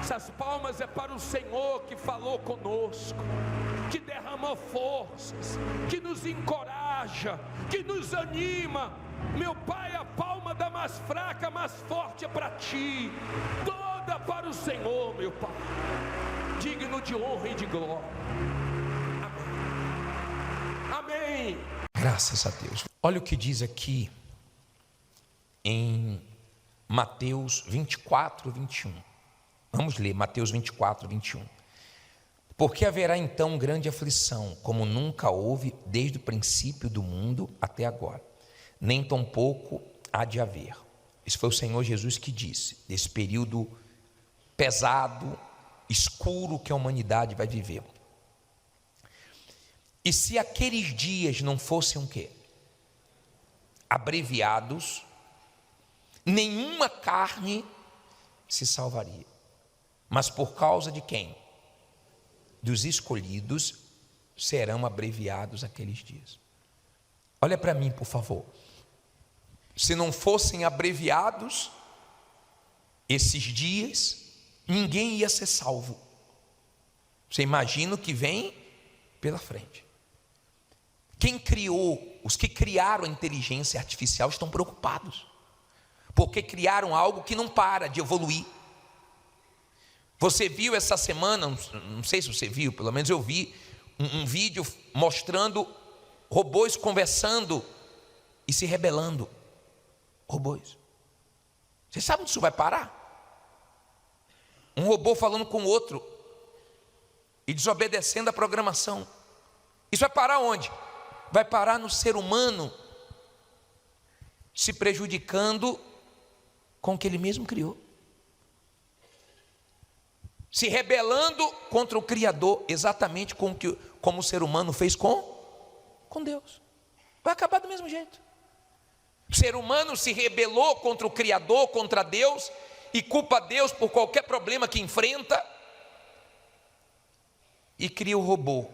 Essas palmas é para o Senhor que falou conosco, que derramou forças, que nos encoraja, que nos anima. Meu Pai, a palma da mais fraca, mais forte é para Ti, toda para o Senhor, meu Pai, digno de honra e de glória. Amém. Amém. Graças a Deus. Olha o que diz aqui em Mateus 24, 21. Vamos ler Mateus 24, 21. Porque haverá então grande aflição, como nunca houve desde o princípio do mundo até agora, nem tampouco há de haver. Esse foi o Senhor Jesus que disse, desse período pesado, escuro que a humanidade vai viver. E se aqueles dias não fossem o quê? Abreviados, nenhuma carne se salvaria. Mas por causa de quem? Dos escolhidos serão abreviados aqueles dias. olha para mim, por favor. Se não fossem abreviados esses dias, ninguém ia ser salvo. Você imagina o que vem pela frente. Quem criou, os que criaram a inteligência artificial estão preocupados, porque criaram algo que não para de evoluir. Você viu essa semana, não sei se você viu, pelo menos eu vi, um vídeo mostrando robôs conversando e se rebelando. Robôs. Você sabe onde isso vai parar? Um robô falando com o outro e desobedecendo a programação. Isso vai parar onde? Vai parar no ser humano se prejudicando com o que ele mesmo criou, se rebelando contra o Criador, exatamente como o ser humano fez com Deus. Vai acabar do mesmo jeito. O ser humano se rebelou contra o Criador, contra Deus, e culpa Deus por qualquer problema que enfrenta, e cria o robô,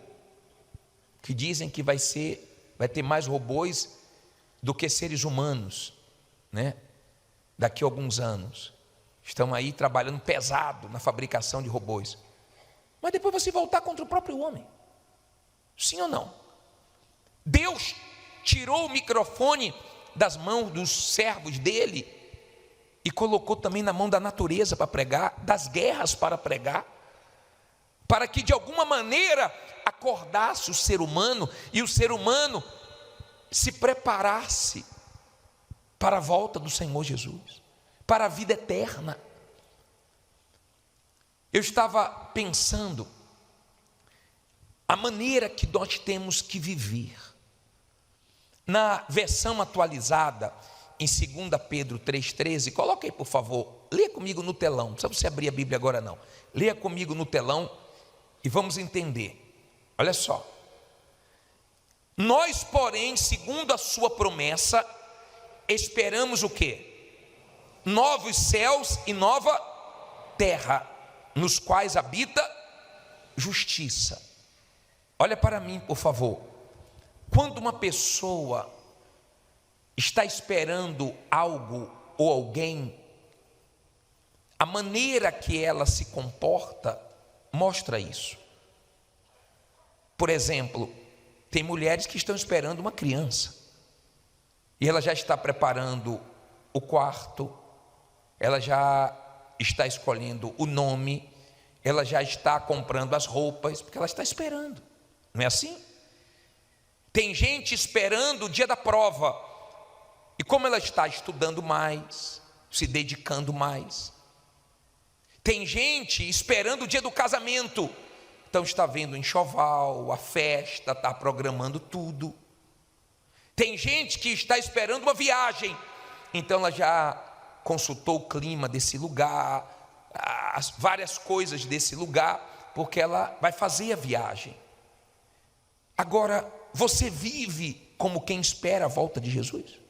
que dizem que vai ter mais robôs do que seres humanos, né? Daqui a alguns anos. Estão aí trabalhando pesado na fabricação de robôs. Mas depois vai se voltar contra o próprio homem. Sim ou não? Deus tirou o microfone das mãos dos servos dele e colocou também na mão da natureza para pregar, das guerras para pregar, para que de alguma maneira acordasse o ser humano e o ser humano se preparasse para a volta do Senhor Jesus, para a vida eterna. Eu estava pensando a maneira que nós temos que viver. Na versão atualizada, em 2 Pedro 3,13, coloca aí por favor, leia comigo no telão, não precisa você abrir a Bíblia agora não, leia comigo no telão e vamos entender. Olha só, nós porém, segundo a sua promessa, esperamos o quê? Novos céus e nova terra, nos quais habita justiça. Olha para mim, por favor. Quando uma pessoa está esperando algo ou alguém, a maneira que ela se comporta mostra isso. Por exemplo, tem mulheres que estão esperando uma criança, e ela já está preparando o quarto, ela já está escolhendo o nome, ela já está comprando as roupas, porque ela está esperando, não é assim? Tem gente esperando o dia da prova, e como ela está estudando mais, se dedicando mais. Tem gente esperando o dia do casamento, então está vendo o enxoval, a festa, está programando tudo. Tem gente que está esperando uma viagem, então ela já consultou o clima desse lugar, as várias coisas desse lugar, porque ela vai fazer a viagem. Agora, você vive como quem espera a volta de Jesus?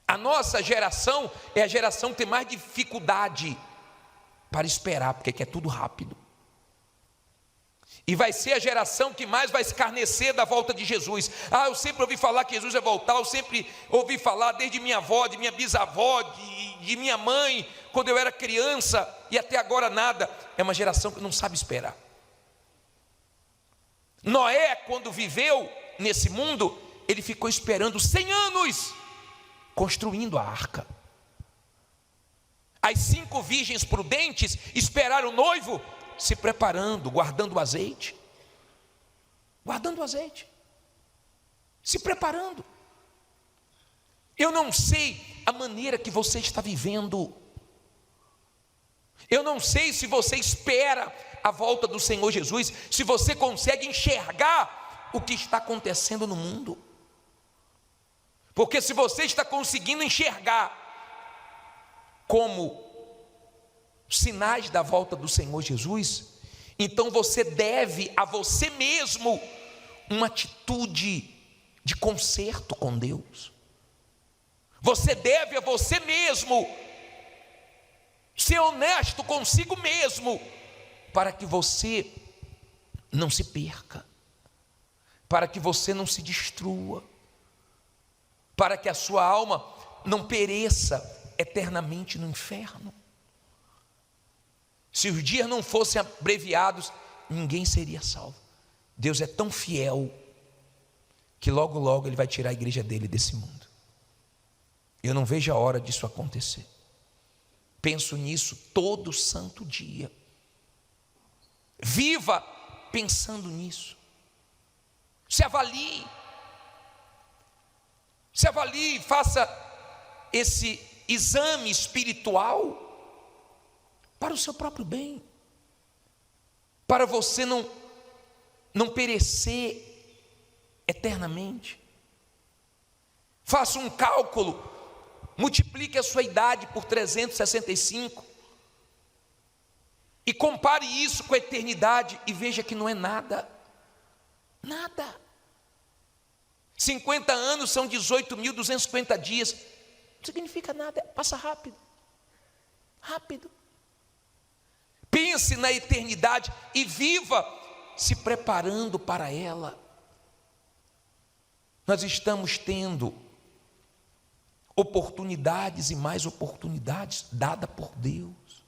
A nossa geração é a geração que tem mais dificuldade para esperar, porque quer tudo rápido. E vai ser a geração que mais vai escarnecer da volta de Jesus. Eu sempre ouvi falar que Jesus vai voltar, eu sempre ouvi falar desde minha avó, de minha bisavó, de minha mãe, quando eu era criança, e até agora nada. É uma geração que não sabe esperar. Noé, quando viveu nesse mundo, ele ficou esperando 100 anos, construindo a arca. As 5 virgens prudentes esperaram o noivo, se preparando, guardando o azeite, se preparando. Eu não sei a maneira que você está vivendo, eu não sei se você espera a volta do Senhor Jesus, se você consegue enxergar o que está acontecendo no mundo, porque se você está conseguindo enxergar como sinais da volta do Senhor Jesus, então você deve a você mesmo uma atitude de conserto com Deus. Você deve a você mesmo ser honesto consigo mesmo, para que você não se perca. para que você não se destrua, para que a sua alma não pereça eternamente no inferno. Se os dias não fossem abreviados, ninguém seria salvo. Deus é tão fiel que logo, logo Ele vai tirar a igreja dele desse mundo. Eu não vejo a hora disso acontecer. Penso nisso todo santo dia. Viva pensando nisso. Se avalie, faça esse exame espiritual para o seu próprio bem, para você não perecer eternamente. Faça um cálculo, multiplique a sua idade por 365 e compare isso com a eternidade e veja que não é nada. Nada. 50 anos são 18.250 dias. Não significa nada, passa rápido. Rápido. Pense na eternidade e viva se preparando para ela. Nós estamos tendo oportunidades e mais oportunidades dadas por Deus.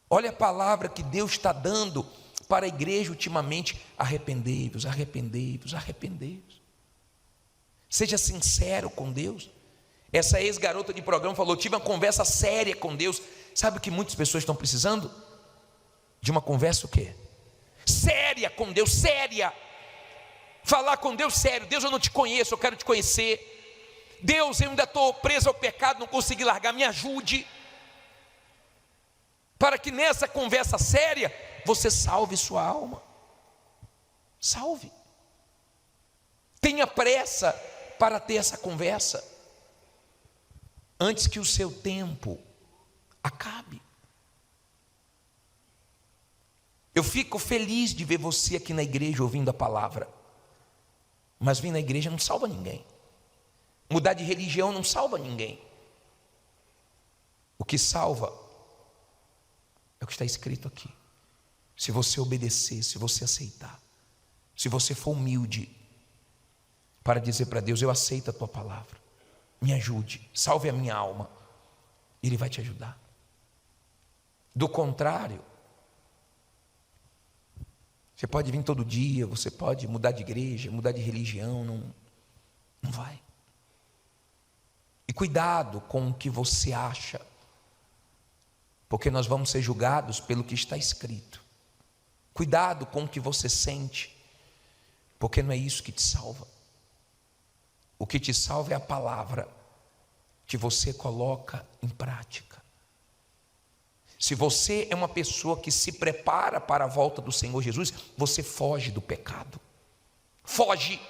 Olha a palavra que Deus está dando para a igreja ultimamente: arrependei-vos, arrependei-vos, arrependei-vos. Seja sincero com Deus. Essa ex-garota de programa falou: tive uma conversa séria com Deus. Sabe o que muitas pessoas estão precisando? De uma conversa o quê? Séria com Deus, séria. Falar com Deus sério: Deus, eu não te conheço, eu quero te conhecer. Deus, eu ainda estou preso ao pecado, não consegui largar, me ajude. Para que nessa conversa séria você salve sua alma. Salve. Tenha pressa para ter essa conversa antes que o seu tempo acabe. Eu fico feliz de ver você aqui na igreja ouvindo a palavra, mas vir na igreja não salva ninguém. Mudar de religião não salva ninguém. O que salva é o que está escrito aqui. Se você obedecer, se você aceitar, se você for humilde para dizer para Deus: eu aceito a tua palavra, me ajude, salve a minha alma, Ele vai te ajudar. Do contrário, você pode vir todo dia, você pode mudar de igreja, mudar de religião, não vai. E cuidado com o que você acha, porque nós vamos ser julgados pelo que está escrito. Cuidado com o que você sente, porque não é isso que te salva. O que te salva é a palavra que você coloca em prática. Se você é uma pessoa que se prepara para a volta do Senhor Jesus, você foge do pecado. Foge.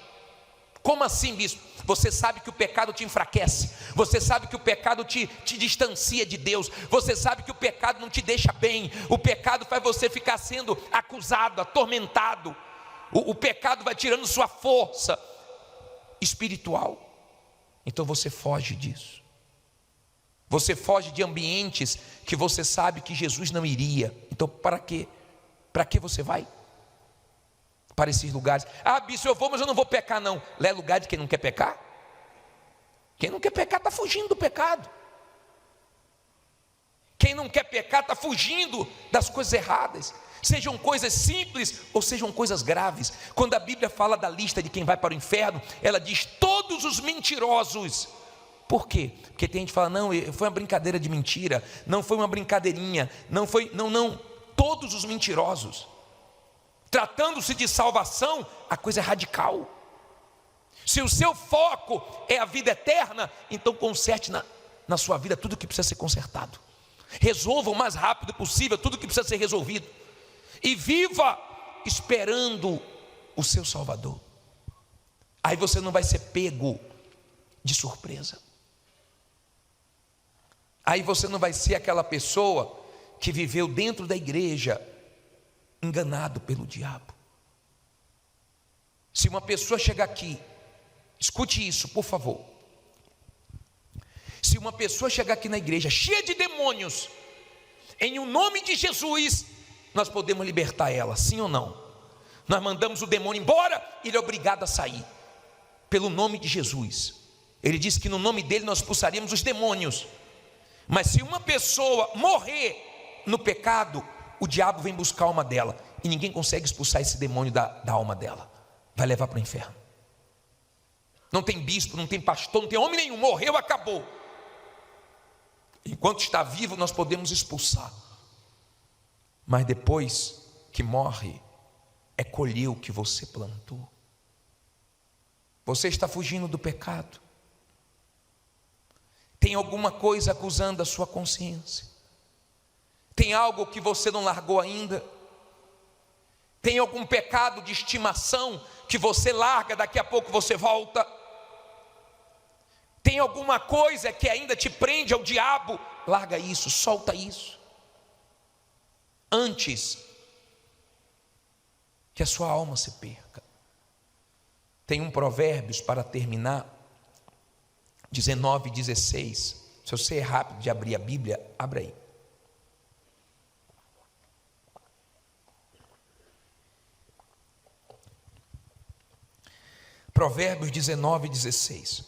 Como assim, bispo? Você sabe que o pecado te enfraquece. Você sabe que o pecado te distancia de Deus. Você sabe que o pecado não te deixa bem. O pecado faz você ficar sendo acusado, atormentado. O pecado vai tirando sua força espiritual. Então você foge disso. Você foge de ambientes que você sabe que Jesus não iria. Então para quê? Para que você vai? Para esses lugares. Ah, bispo, eu vou, mas eu não vou pecar não. Lá é lugar de quem não quer pecar? Quem não quer pecar está fugindo do pecado. Quem não quer pecar está fugindo das coisas erradas. Sejam coisas simples ou sejam coisas graves. Quando a Bíblia fala da lista de quem vai para o inferno, ela diz todos os mentirosos. Por quê? Porque tem gente que fala: não, foi uma brincadeira de mentira, não foi uma brincadeirinha, não foi, não, todos os mentirosos. Tratando-se de salvação, a coisa é radical. Se o seu foco é a vida eterna, então conserte na sua vida tudo que precisa ser consertado. Resolva o mais rápido possível tudo que precisa ser resolvido. E viva esperando o seu Salvador. Aí você não vai ser pego de surpresa. Aí você não vai ser aquela pessoa que viveu dentro da igreja enganado pelo diabo. Se uma pessoa chegar aqui, escute isso, por favor. Se uma pessoa chegar aqui na igreja cheia de demônios, em o nome de Jesus, nós podemos libertar ela, sim ou não? Nós mandamos o demônio embora, ele é obrigado a sair, pelo nome de Jesus. Ele disse que no nome dele nós expulsaríamos os demônios. Mas se uma pessoa morrer no pecado, o diabo vem buscar a alma dela, e ninguém consegue expulsar esse demônio da alma dela, vai levar para o inferno. Não tem bispo, não tem pastor, não tem homem nenhum, morreu, acabou. Enquanto está vivo nós podemos expulsar, mas depois que morre, é colher o que você plantou. Você está fugindo do pecado? Tem alguma coisa acusando a sua consciência? Tem algo que você não largou ainda? Tem algum pecado de estimação que você larga, daqui a pouco você volta? Tem alguma coisa que ainda te prende ao diabo? Larga isso, solta isso, antes que a sua alma se perca. Tem um Provérbios para terminar, 19:16. Se você é rápido de abrir a Bíblia, abra aí. Provérbios 19:16.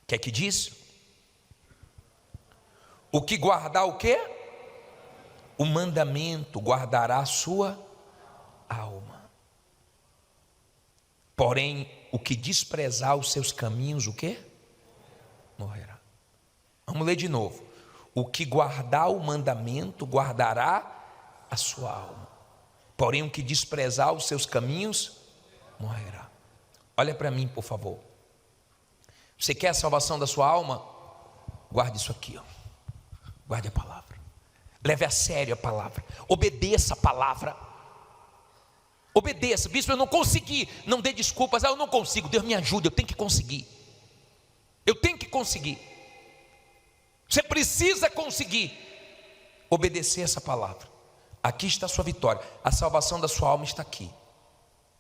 O que é que diz? O que guardar o quê? O mandamento guardará a sua alma. Porém, o que desprezar os seus caminhos, o quê? Morrerá. Vamos ler de novo. O que guardar o mandamento guardará a sua alma. Porém, o que desprezar os seus caminhos morrerá. Olha para mim, por favor. Você quer a salvação da sua alma? Guarde isso aqui, ó. Guarde a palavra. Leve a sério a palavra. Obedeça a palavra. Obedeça. Bispo, eu não consegui. Não dê desculpas. Eu não consigo. Deus me ajude. Eu tenho que conseguir. Eu tenho que conseguir. Você precisa conseguir obedecer essa palavra. Aqui está a sua vitória. A salvação da sua alma está aqui,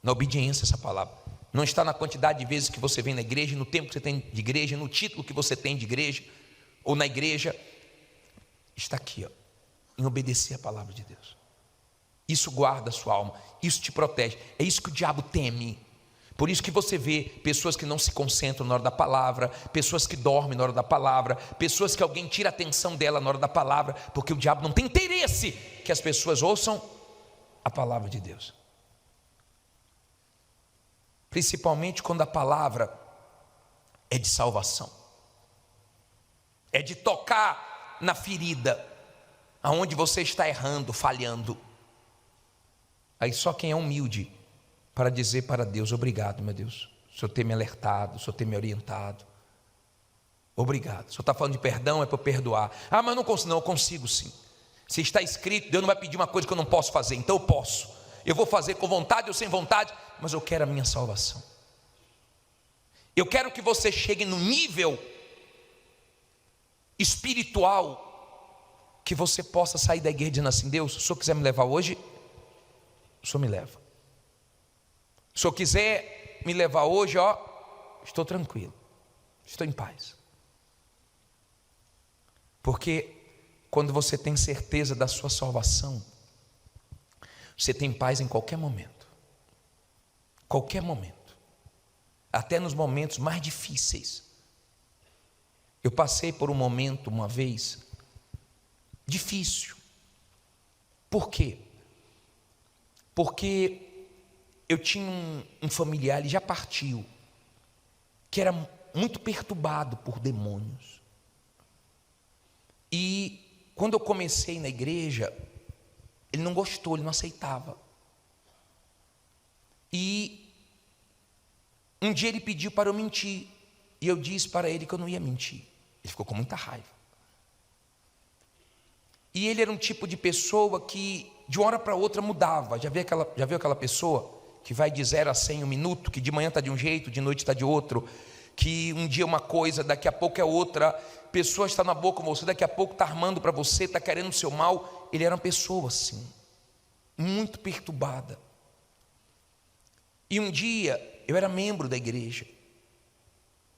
na obediência a essa palavra. Não está na quantidade de vezes que você vem na igreja, no tempo que você tem de igreja, no título que você tem de igreja, ou na igreja. Está aqui, ó, em obedecer a palavra de Deus. Isso guarda a sua alma, isso te protege. É isso que o diabo teme. Por isso que você vê pessoas que não se concentram na hora da palavra, pessoas que dormem na hora da palavra, pessoas que alguém tira a atenção dela na hora da palavra, porque o diabo não tem interesse que as pessoas ouçam a palavra de Deus. Principalmente quando a palavra é de salvação, é de tocar na ferida, aonde você está errando, falhando. Aí só quem é humilde para dizer para Deus: obrigado, meu Deus, o Senhor ter me alertado, o Senhor ter me orientado, obrigado. O Senhor está falando de perdão, é para eu perdoar. Ah, mas eu não consigo. Não, eu consigo sim. Se está escrito, Deus não vai pedir uma coisa que eu não posso fazer, então eu posso. Eu vou fazer com vontade ou sem vontade, mas eu quero a minha salvação. Eu quero que você chegue no nível espiritual que você possa sair da igreja dizendo assim: Deus, se o Senhor quiser me levar hoje, o Senhor me leva. Se o Senhor quiser me levar hoje, ó, estou tranquilo, estou em paz. Porque quando você tem certeza da sua salvação, você tem paz em qualquer momento. Qualquer momento. Até nos momentos mais difíceis. Eu passei por um momento uma vez difícil. Por quê? Porque eu tinha um familiar, ele já partiu, que era muito perturbado por demônios. E quando eu comecei na igreja, ele não gostou, ele não aceitava. E um dia ele pediu para eu mentir, e eu disse para ele que eu não ia mentir. Ele ficou com muita raiva. E ele era um tipo de pessoa que de uma hora para outra mudava. Já viu aquela pessoa que vai de 0 a 100 em 1 minuto, que de manhã está de um jeito, de noite está de outro, que um dia é uma coisa, daqui a pouco é outra. Pessoa está na boa com você, daqui a pouco está armando para você, está querendo o seu mal. Ele era uma pessoa assim, muito perturbada. E um dia, eu era membro da igreja,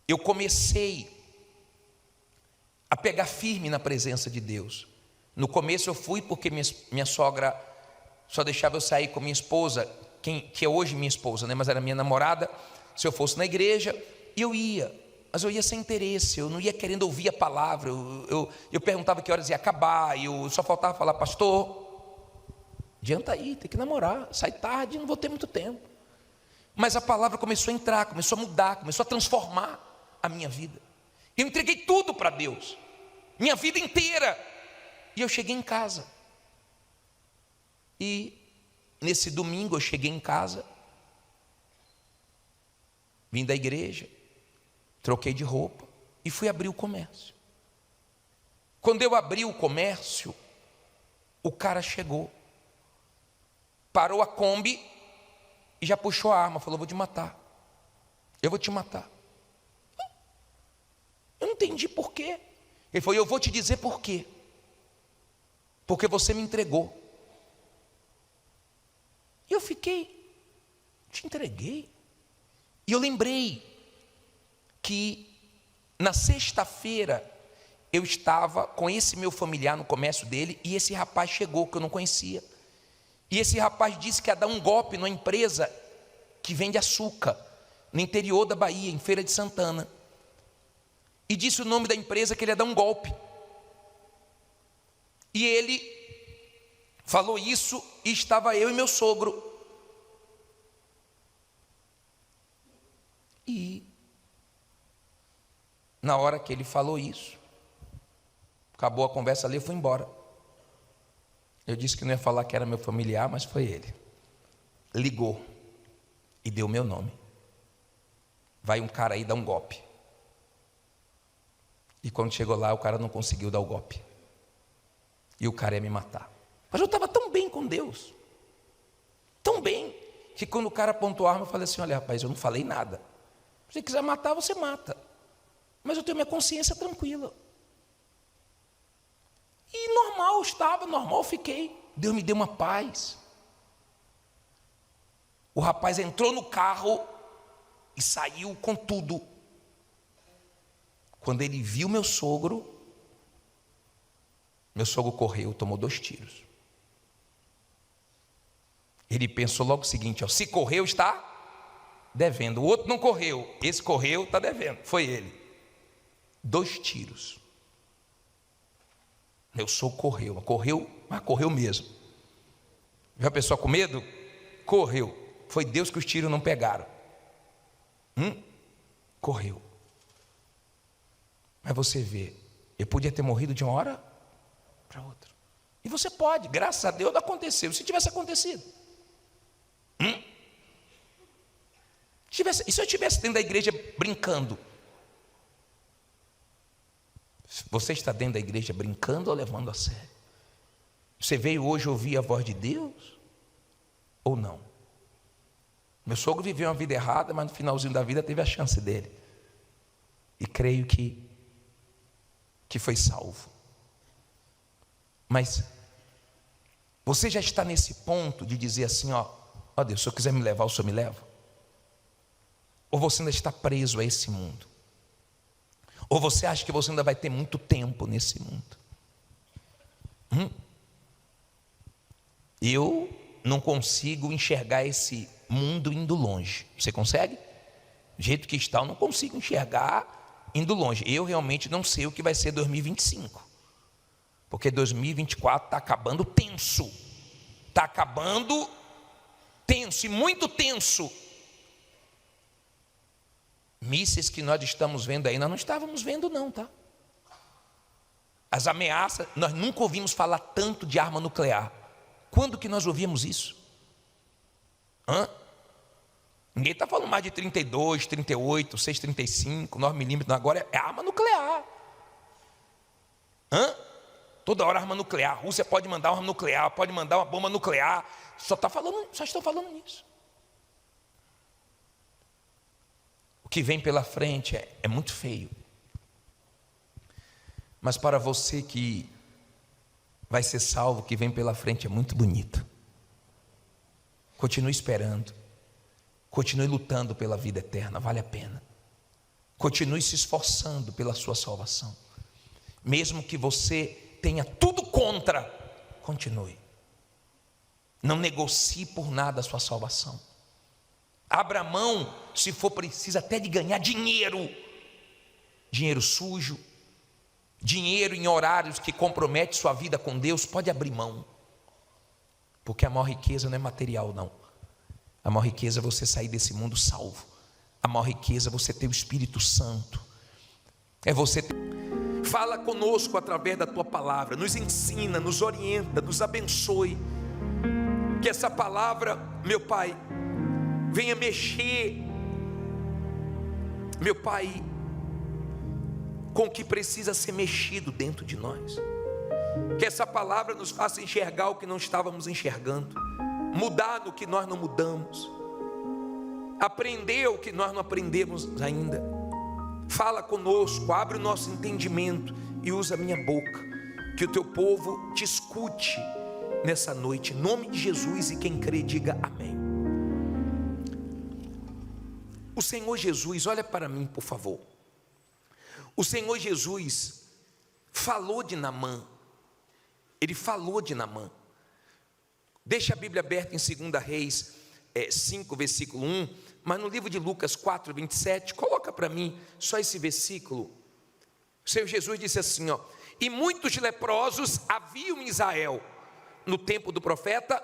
eu comecei a pegar firme na presença de Deus. No começo eu fui porque minha sogra só deixava eu sair com minha esposa, que é hoje minha esposa, né? Mas era minha namorada. Se eu fosse na igreja, eu ia, mas eu ia sem interesse, eu não ia querendo ouvir a palavra. Eu perguntava que horas ia acabar, e eu só faltava falar: pastor, adianta aí, tem que namorar, sai tarde, não vou ter muito tempo. Mas a palavra começou a entrar, começou a mudar, começou a transformar a minha vida. Eu entreguei tudo para Deus, minha vida inteira. E eu cheguei em casa. E nesse domingo eu cheguei em casa, vim da igreja, troquei de roupa e fui abrir o comércio. Quando eu abri o comércio, o cara chegou, parou a Kombi e já puxou a arma, falou: vou te matar, eu vou te matar. Eu não entendi por quê. Ele falou: eu vou te dizer por quê. Porque você me entregou. E eu fiquei: te entreguei? E eu lembrei que na sexta-feira eu estava com esse meu familiar no comércio dele, e esse rapaz chegou, que eu não conhecia. E esse rapaz disse que ia dar um golpe numa empresa que vende açúcar, no interior da Bahia, em Feira de Santana. E disse o nome da empresa, que ele ia dar um golpe. E ele falou isso, e estava eu e meu sogro. E na hora que ele falou isso, acabou a conversa ali, eu fui embora. Eu disse que não ia falar que era meu familiar, mas foi ele. Ligou e deu meu nome: vai um cara aí dar um golpe. E quando chegou lá, o cara não conseguiu dar o golpe, e o cara ia me matar. Mas eu estava tão bem com Deus, tão bem, que quando o cara apontou a arma, eu falei assim: olha, rapaz, eu não falei nada. Se você quiser matar, você mata, mas eu tenho minha consciência tranquila. E normal estava, normal fiquei. Deus me deu uma paz. O rapaz entrou no carro e saiu com tudo. Quando ele viu meu sogro correu, tomou 2 tiros. Ele pensou logo o seguinte: ó, se correu, está devendo. O outro não correu, esse correu, está devendo. Foi ele. 2 tiros. Meu sogro correu, mas correu mesmo. Viu a pessoa com medo? Correu. Foi Deus que os tiros não pegaram. Correu. Mas você vê, eu podia ter morrido de uma hora para outra. E você pode, graças a Deus, não aconteceu. Se tivesse acontecido, e se eu estivesse dentro da igreja brincando? Você está dentro da igreja brincando ou levando a sério? Você veio hoje ouvir a voz de Deus ou não? Meu sogro viveu uma vida errada, mas no finalzinho da vida teve a chance dele. E creio que foi salvo. Mas você já está nesse ponto de dizer assim: ó Deus, se eu quiser me levar, o Senhor me leva? Ou você ainda está preso a esse mundo? Ou você acha que você ainda vai ter muito tempo nesse mundo? Eu não consigo enxergar esse mundo indo longe. Você consegue? Do jeito que está, eu não consigo enxergar indo longe. Eu realmente não sei o que vai ser 2025. Porque 2024 está acabando tenso. Está acabando tenso, e muito tenso. Mísseis que nós estamos vendo aí, nós não estávamos vendo não, tá? As ameaças, nós nunca ouvimos falar tanto de arma nuclear. Quando que nós ouvíamos isso? Ninguém está falando mais de 32, 38, 6,35, 9 milímetros, agora é arma nuclear. Toda hora arma nuclear. A Rússia pode mandar uma arma nuclear, pode mandar uma bomba nuclear. Só estão falando nisso. O que vem pela frente é muito feio. Mas para você que vai ser salvo, o que vem pela frente é muito bonito. Continue esperando. Continue lutando pela vida eterna, vale a pena. Continue se esforçando pela sua salvação. Mesmo que você tenha tudo contra, continue. Não negocie por nada a sua salvação. Abra mão, se for preciso, até de ganhar dinheiro. Dinheiro sujo, dinheiro em horários que compromete sua vida com Deus, pode abrir mão. Porque a maior riqueza não é material, não. A maior riqueza é você sair desse mundo salvo. A maior riqueza é você ter o Espírito Santo. É você ter... Fala conosco através da tua palavra. Nos ensina, nos orienta, nos abençoe. Que essa palavra, meu Pai, venha mexer, meu Pai, com o que precisa ser mexido dentro de nós. Que essa palavra nos faça enxergar o que não estávamos enxergando, mudar no que nós não mudamos, aprender o que nós não aprendemos ainda. Fala conosco, abre o nosso entendimento e usa a minha boca. Que o teu povo te escute nessa noite, em nome de Jesus, e quem crê diga amém. O Senhor Jesus, olha para mim por favor. O Senhor Jesus falou de Naamã. Ele falou de Naamã. Deixa a Bíblia aberta em 2 Reis 5, versículo 1, mas no livro de Lucas 4, 27, coloca para mim só esse versículo. O Senhor Jesus disse assim, ó: e muitos leprosos haviam em Israel no tempo do profeta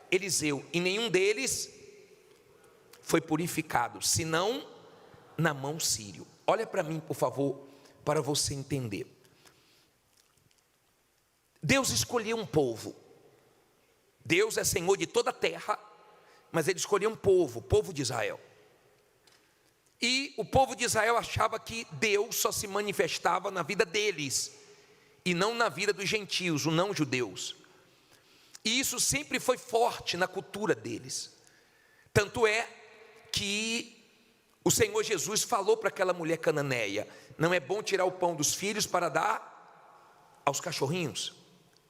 Eliseu, e nenhum deles foi purificado, senão Naamã sírio. Olha para mim, por favor, para você entender. Deus escolheu um povo. Deus é Senhor de toda a terra, mas Ele escolheu um povo, o povo de Israel. E o povo de Israel achava que Deus só se manifestava na vida deles, e não na vida dos gentios, os não judeus. E isso sempre foi forte na cultura deles. Tanto é que o Senhor Jesus falou para aquela mulher cananeia: não é bom tirar o pão dos filhos para dar aos cachorrinhos.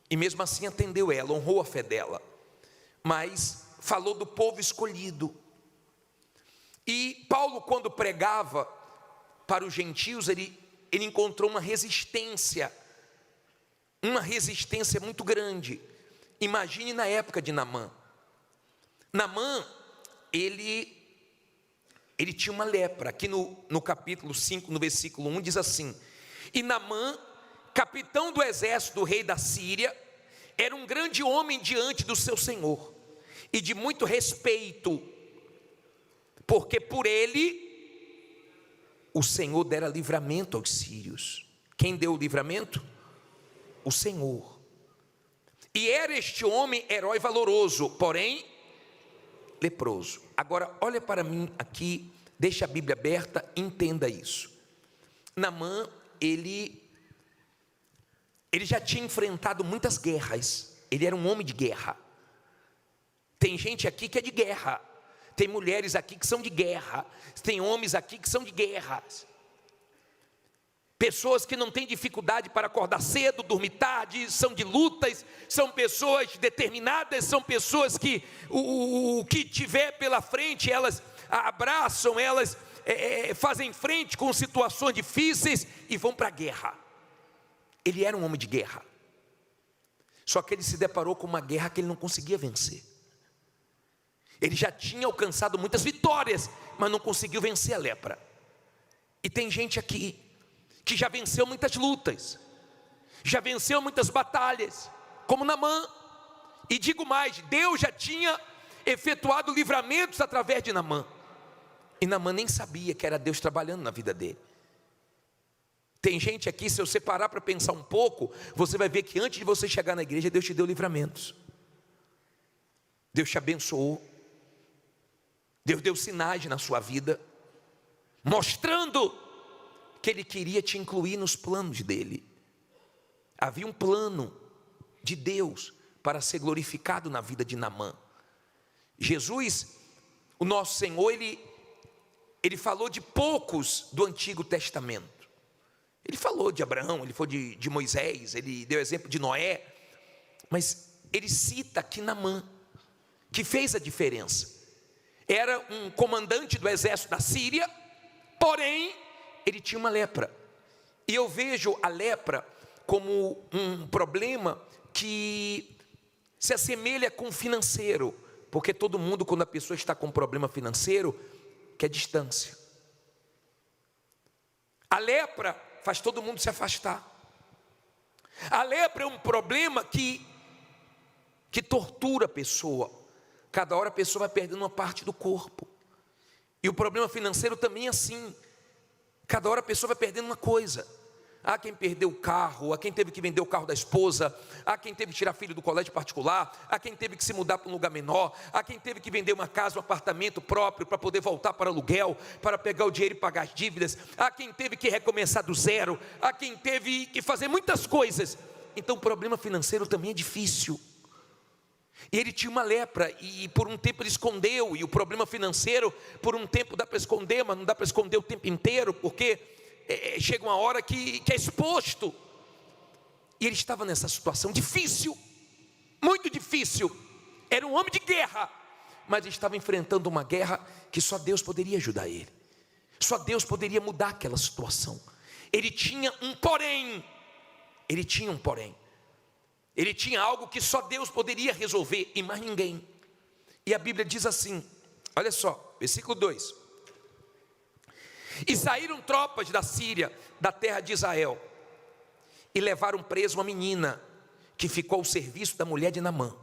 E mesmo assim atendeu ela, honrou a fé dela. Mas falou do povo escolhido. E Paulo, quando pregava para os gentios, ele encontrou uma resistência muito grande. Imagine na época de Naamã. Naamã, ele tinha uma lepra. Aqui no capítulo 5, no versículo 1, diz assim: e Naamã, capitão do exército do rei da Síria, era um grande homem diante do seu senhor, e de muito respeito, porque por ele o Senhor dera livramento aos sírios. Quem deu o livramento? O Senhor. E era este homem herói valoroso, porém leproso. Agora olha para mim aqui, deixa a Bíblia aberta, entenda isso. Naamã, ele já tinha enfrentado muitas guerras. Ele era um homem de guerra. Tem gente aqui que é de guerra. Tem mulheres aqui que são de guerra. Tem homens aqui que são de guerras. Pessoas que não têm dificuldade para acordar cedo, dormir tarde, são de lutas, são pessoas determinadas, são pessoas que o que tiver pela frente, elas abraçam, elas fazem frente com situações difíceis e vão para a guerra. Ele era um homem de guerra. Só que ele se deparou com uma guerra que ele não conseguia vencer. Ele já tinha alcançado muitas vitórias, mas não conseguiu vencer a lepra. E tem gente aqui que já venceu muitas lutas, já venceu muitas batalhas, como Naamã. E digo mais, Deus já tinha efetuado livramentos através de Naamã. E Naamã nem sabia que era Deus trabalhando na vida dele. Tem gente aqui, se você parar para pensar um pouco, você vai ver que antes de você chegar na igreja, Deus te deu livramentos. Deus te abençoou. Deus deu sinais na sua vida, mostrando que Ele queria te incluir nos planos dEle. Havia um plano de Deus para ser glorificado na vida de Naamã. Jesus, o nosso Senhor, Ele falou de poucos do Antigo Testamento. Ele falou de Abraão, Ele falou de Moisés, Ele deu exemplo de Noé. Mas Ele cita aqui Naamã, que fez a diferença. Era um comandante do exército da Síria, porém ele tinha uma lepra. E eu vejo a lepra como um problema que se assemelha com o financeiro, porque todo mundo, quando a pessoa está com problema financeiro, quer distância. A lepra faz todo mundo se afastar. A lepra é um problema que tortura a pessoa. Cada hora a pessoa vai perdendo uma parte do corpo. E o problema financeiro também é assim. Cada hora a pessoa vai perdendo uma coisa. Há quem perdeu o carro, há quem teve que vender o carro da esposa, há quem teve que tirar filho do colégio particular, há quem teve que se mudar para um lugar menor, há quem teve que vender uma casa, um apartamento próprio para poder voltar para aluguel, para pegar o dinheiro e pagar as dívidas, há quem teve que recomeçar do zero, há quem teve que fazer muitas coisas. Então o problema financeiro também é difícil. E ele tinha uma lepra, e por um tempo ele escondeu, e o problema financeiro, por um tempo dá para esconder, mas não dá para esconder o tempo inteiro, porque chega uma hora que é exposto. E ele estava nessa situação difícil, muito difícil. Era um homem de guerra, mas ele estava enfrentando uma guerra que só Deus poderia ajudar ele. Só Deus poderia mudar aquela situação. Ele tinha um porém. Ele tinha um porém. Ele tinha algo que só Deus poderia resolver e mais ninguém. E a Bíblia diz assim, olha só, versículo 2. E saíram tropas da Síria, da terra de Israel, e levaram preso uma menina, que ficou ao serviço da mulher de Naamã.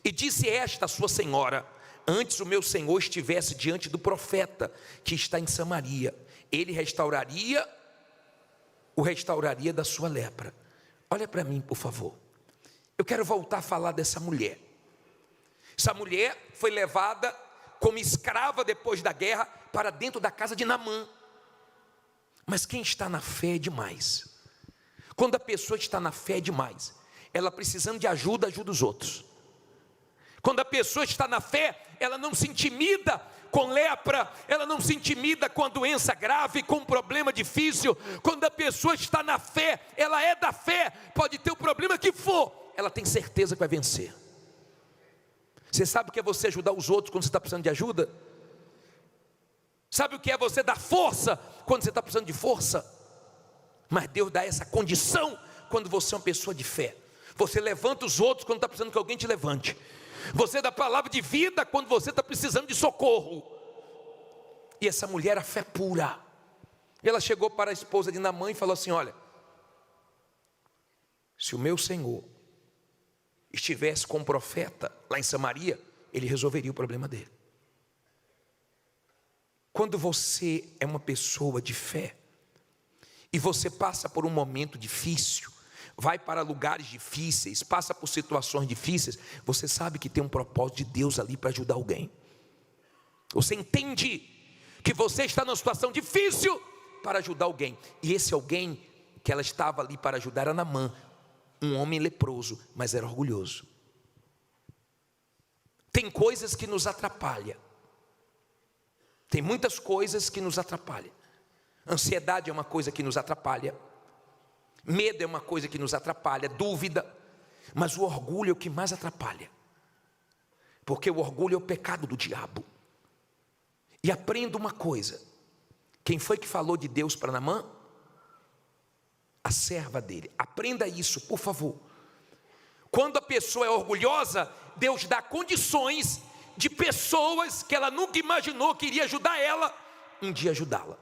E disse esta a sua senhora: antes o meu senhor estivesse diante do profeta, que está em Samaria, ele o restauraria da sua lepra. Olha para mim, por favor. Eu quero voltar a falar dessa mulher. Essa mulher foi levada como escrava depois da guerra para dentro da casa de Naamã. Mas quem está na fé é demais. Quando a pessoa está na fé é demais. Ela precisando de ajuda, ajuda os outros. Quando a pessoa está na fé, ela não se intimida com lepra, ela não se intimida com a doença grave, com um problema difícil. Quando a pessoa está na fé, ela é da fé, pode ter o problema que for, ela tem certeza que vai vencer. Você sabe o que é você ajudar os outros quando você está precisando de ajuda? Sabe o que é você dar força quando você está precisando de força? Mas Deus dá essa condição quando você é uma pessoa de fé. Você levanta os outros quando está precisando que alguém te levante. Você dá palavra de vida quando você está precisando de socorro. E essa mulher, a fé pura. Ela chegou para a esposa de Naamã e falou assim: olha, se o meu senhor estivesse com um profeta lá em Samaria, ele resolveria o problema dele. Quando você é uma pessoa de fé, e você passa por um momento difícil, vai para lugares difíceis, passa por situações difíceis, você sabe que tem um propósito de Deus ali para ajudar alguém. Você entende que você está numa situação difícil para ajudar alguém. E esse alguém que ela estava ali para ajudar era Naamã, um homem leproso, mas era orgulhoso. Tem coisas que nos atrapalham. Tem muitas coisas que nos atrapalham. Ansiedade é uma coisa que nos atrapalha. Medo é uma coisa que nos atrapalha. Dúvida. Mas o orgulho é o que mais atrapalha. Porque o orgulho é o pecado do diabo. E aprenda uma coisa. Quem foi que falou de Deus para Naamã? A serva dele. Aprenda isso, por favor. Quando a pessoa é orgulhosa, Deus dá condições de pessoas que ela nunca imaginou que iria ajudar ela, um dia ajudá-la,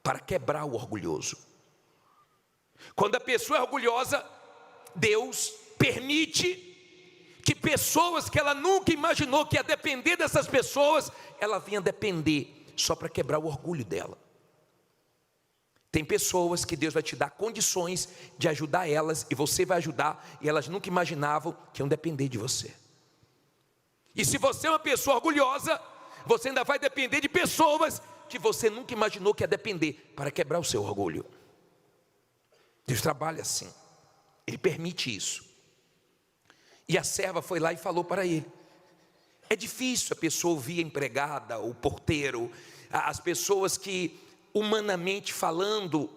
para quebrar o orgulhoso. Quando a pessoa é orgulhosa, Deus permite que pessoas que ela nunca imaginou que ia depender dessas pessoas, ela vinha depender só para quebrar o orgulho dela. Tem pessoas que Deus vai te dar condições de ajudar elas, e você vai ajudar, e elas nunca imaginavam que iam depender de você. E se você é uma pessoa orgulhosa, você ainda vai depender de pessoas que você nunca imaginou que ia depender, para quebrar o seu orgulho. Deus trabalha assim, Ele permite isso. E a serva foi lá e falou para ele. É difícil a pessoa ouvir a empregada, o porteiro, as pessoas que, humanamente falando,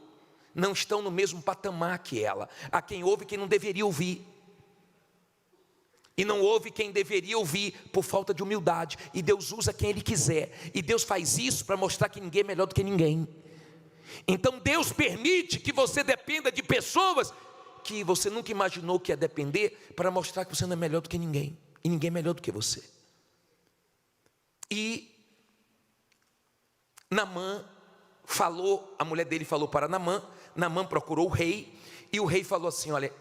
não estão no mesmo patamar que ela. Há quem ouve quem não deveria ouvir. E não ouve quem deveria ouvir por falta de humildade. E Deus usa quem Ele quiser. E Deus faz isso para mostrar que ninguém é melhor do que ninguém. Então Deus permite que você dependa de pessoas que você nunca imaginou que ia depender, para mostrar que você não é melhor do que ninguém, e ninguém é melhor do que você. E Naamã falou, a mulher dele falou para Naamã, Naamã procurou o rei, e o rei falou assim: olha,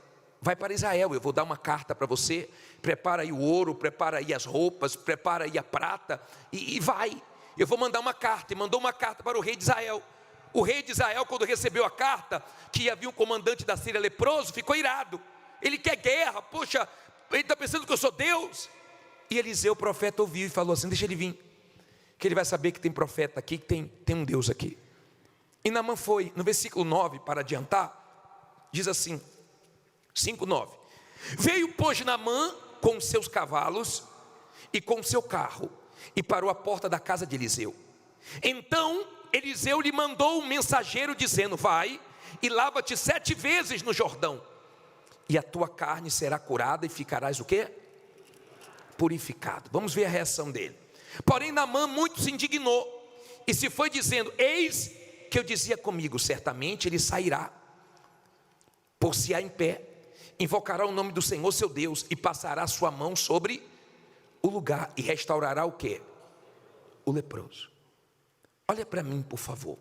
vai para Israel, eu vou dar uma carta para você, prepara aí o ouro, prepara aí as roupas, prepara aí a prata, e vai, eu vou mandar uma carta. E mandou uma carta para o rei de Israel. O rei de Israel, quando recebeu a carta, que havia um comandante da Síria leproso, ficou irado. Ele quer guerra, poxa, ele está pensando que eu sou Deus. E Eliseu, o profeta, ouviu e falou assim: deixa ele vir, que ele vai saber que tem profeta aqui, que tem um Deus aqui. E Naamã foi, no versículo 9, para adiantar, diz assim, 5:9. Veio, pois, Naamã com os seus cavalos e com o seu carro, e parou à porta da casa de Eliseu. Então Eliseu lhe mandou um mensageiro dizendo: vai e lava-te 7 vezes no Jordão, e a tua carne será curada e ficarás o quê? Purificado. Vamos ver a reação dele. Porém Naamã muito se indignou e se foi dizendo: eis que eu dizia comigo, certamente ele sairá, por-se-á em pé, invocará o nome do Senhor seu Deus e passará sua mão sobre o lugar e restaurará o quê? O leproso. Olha para mim, por favor.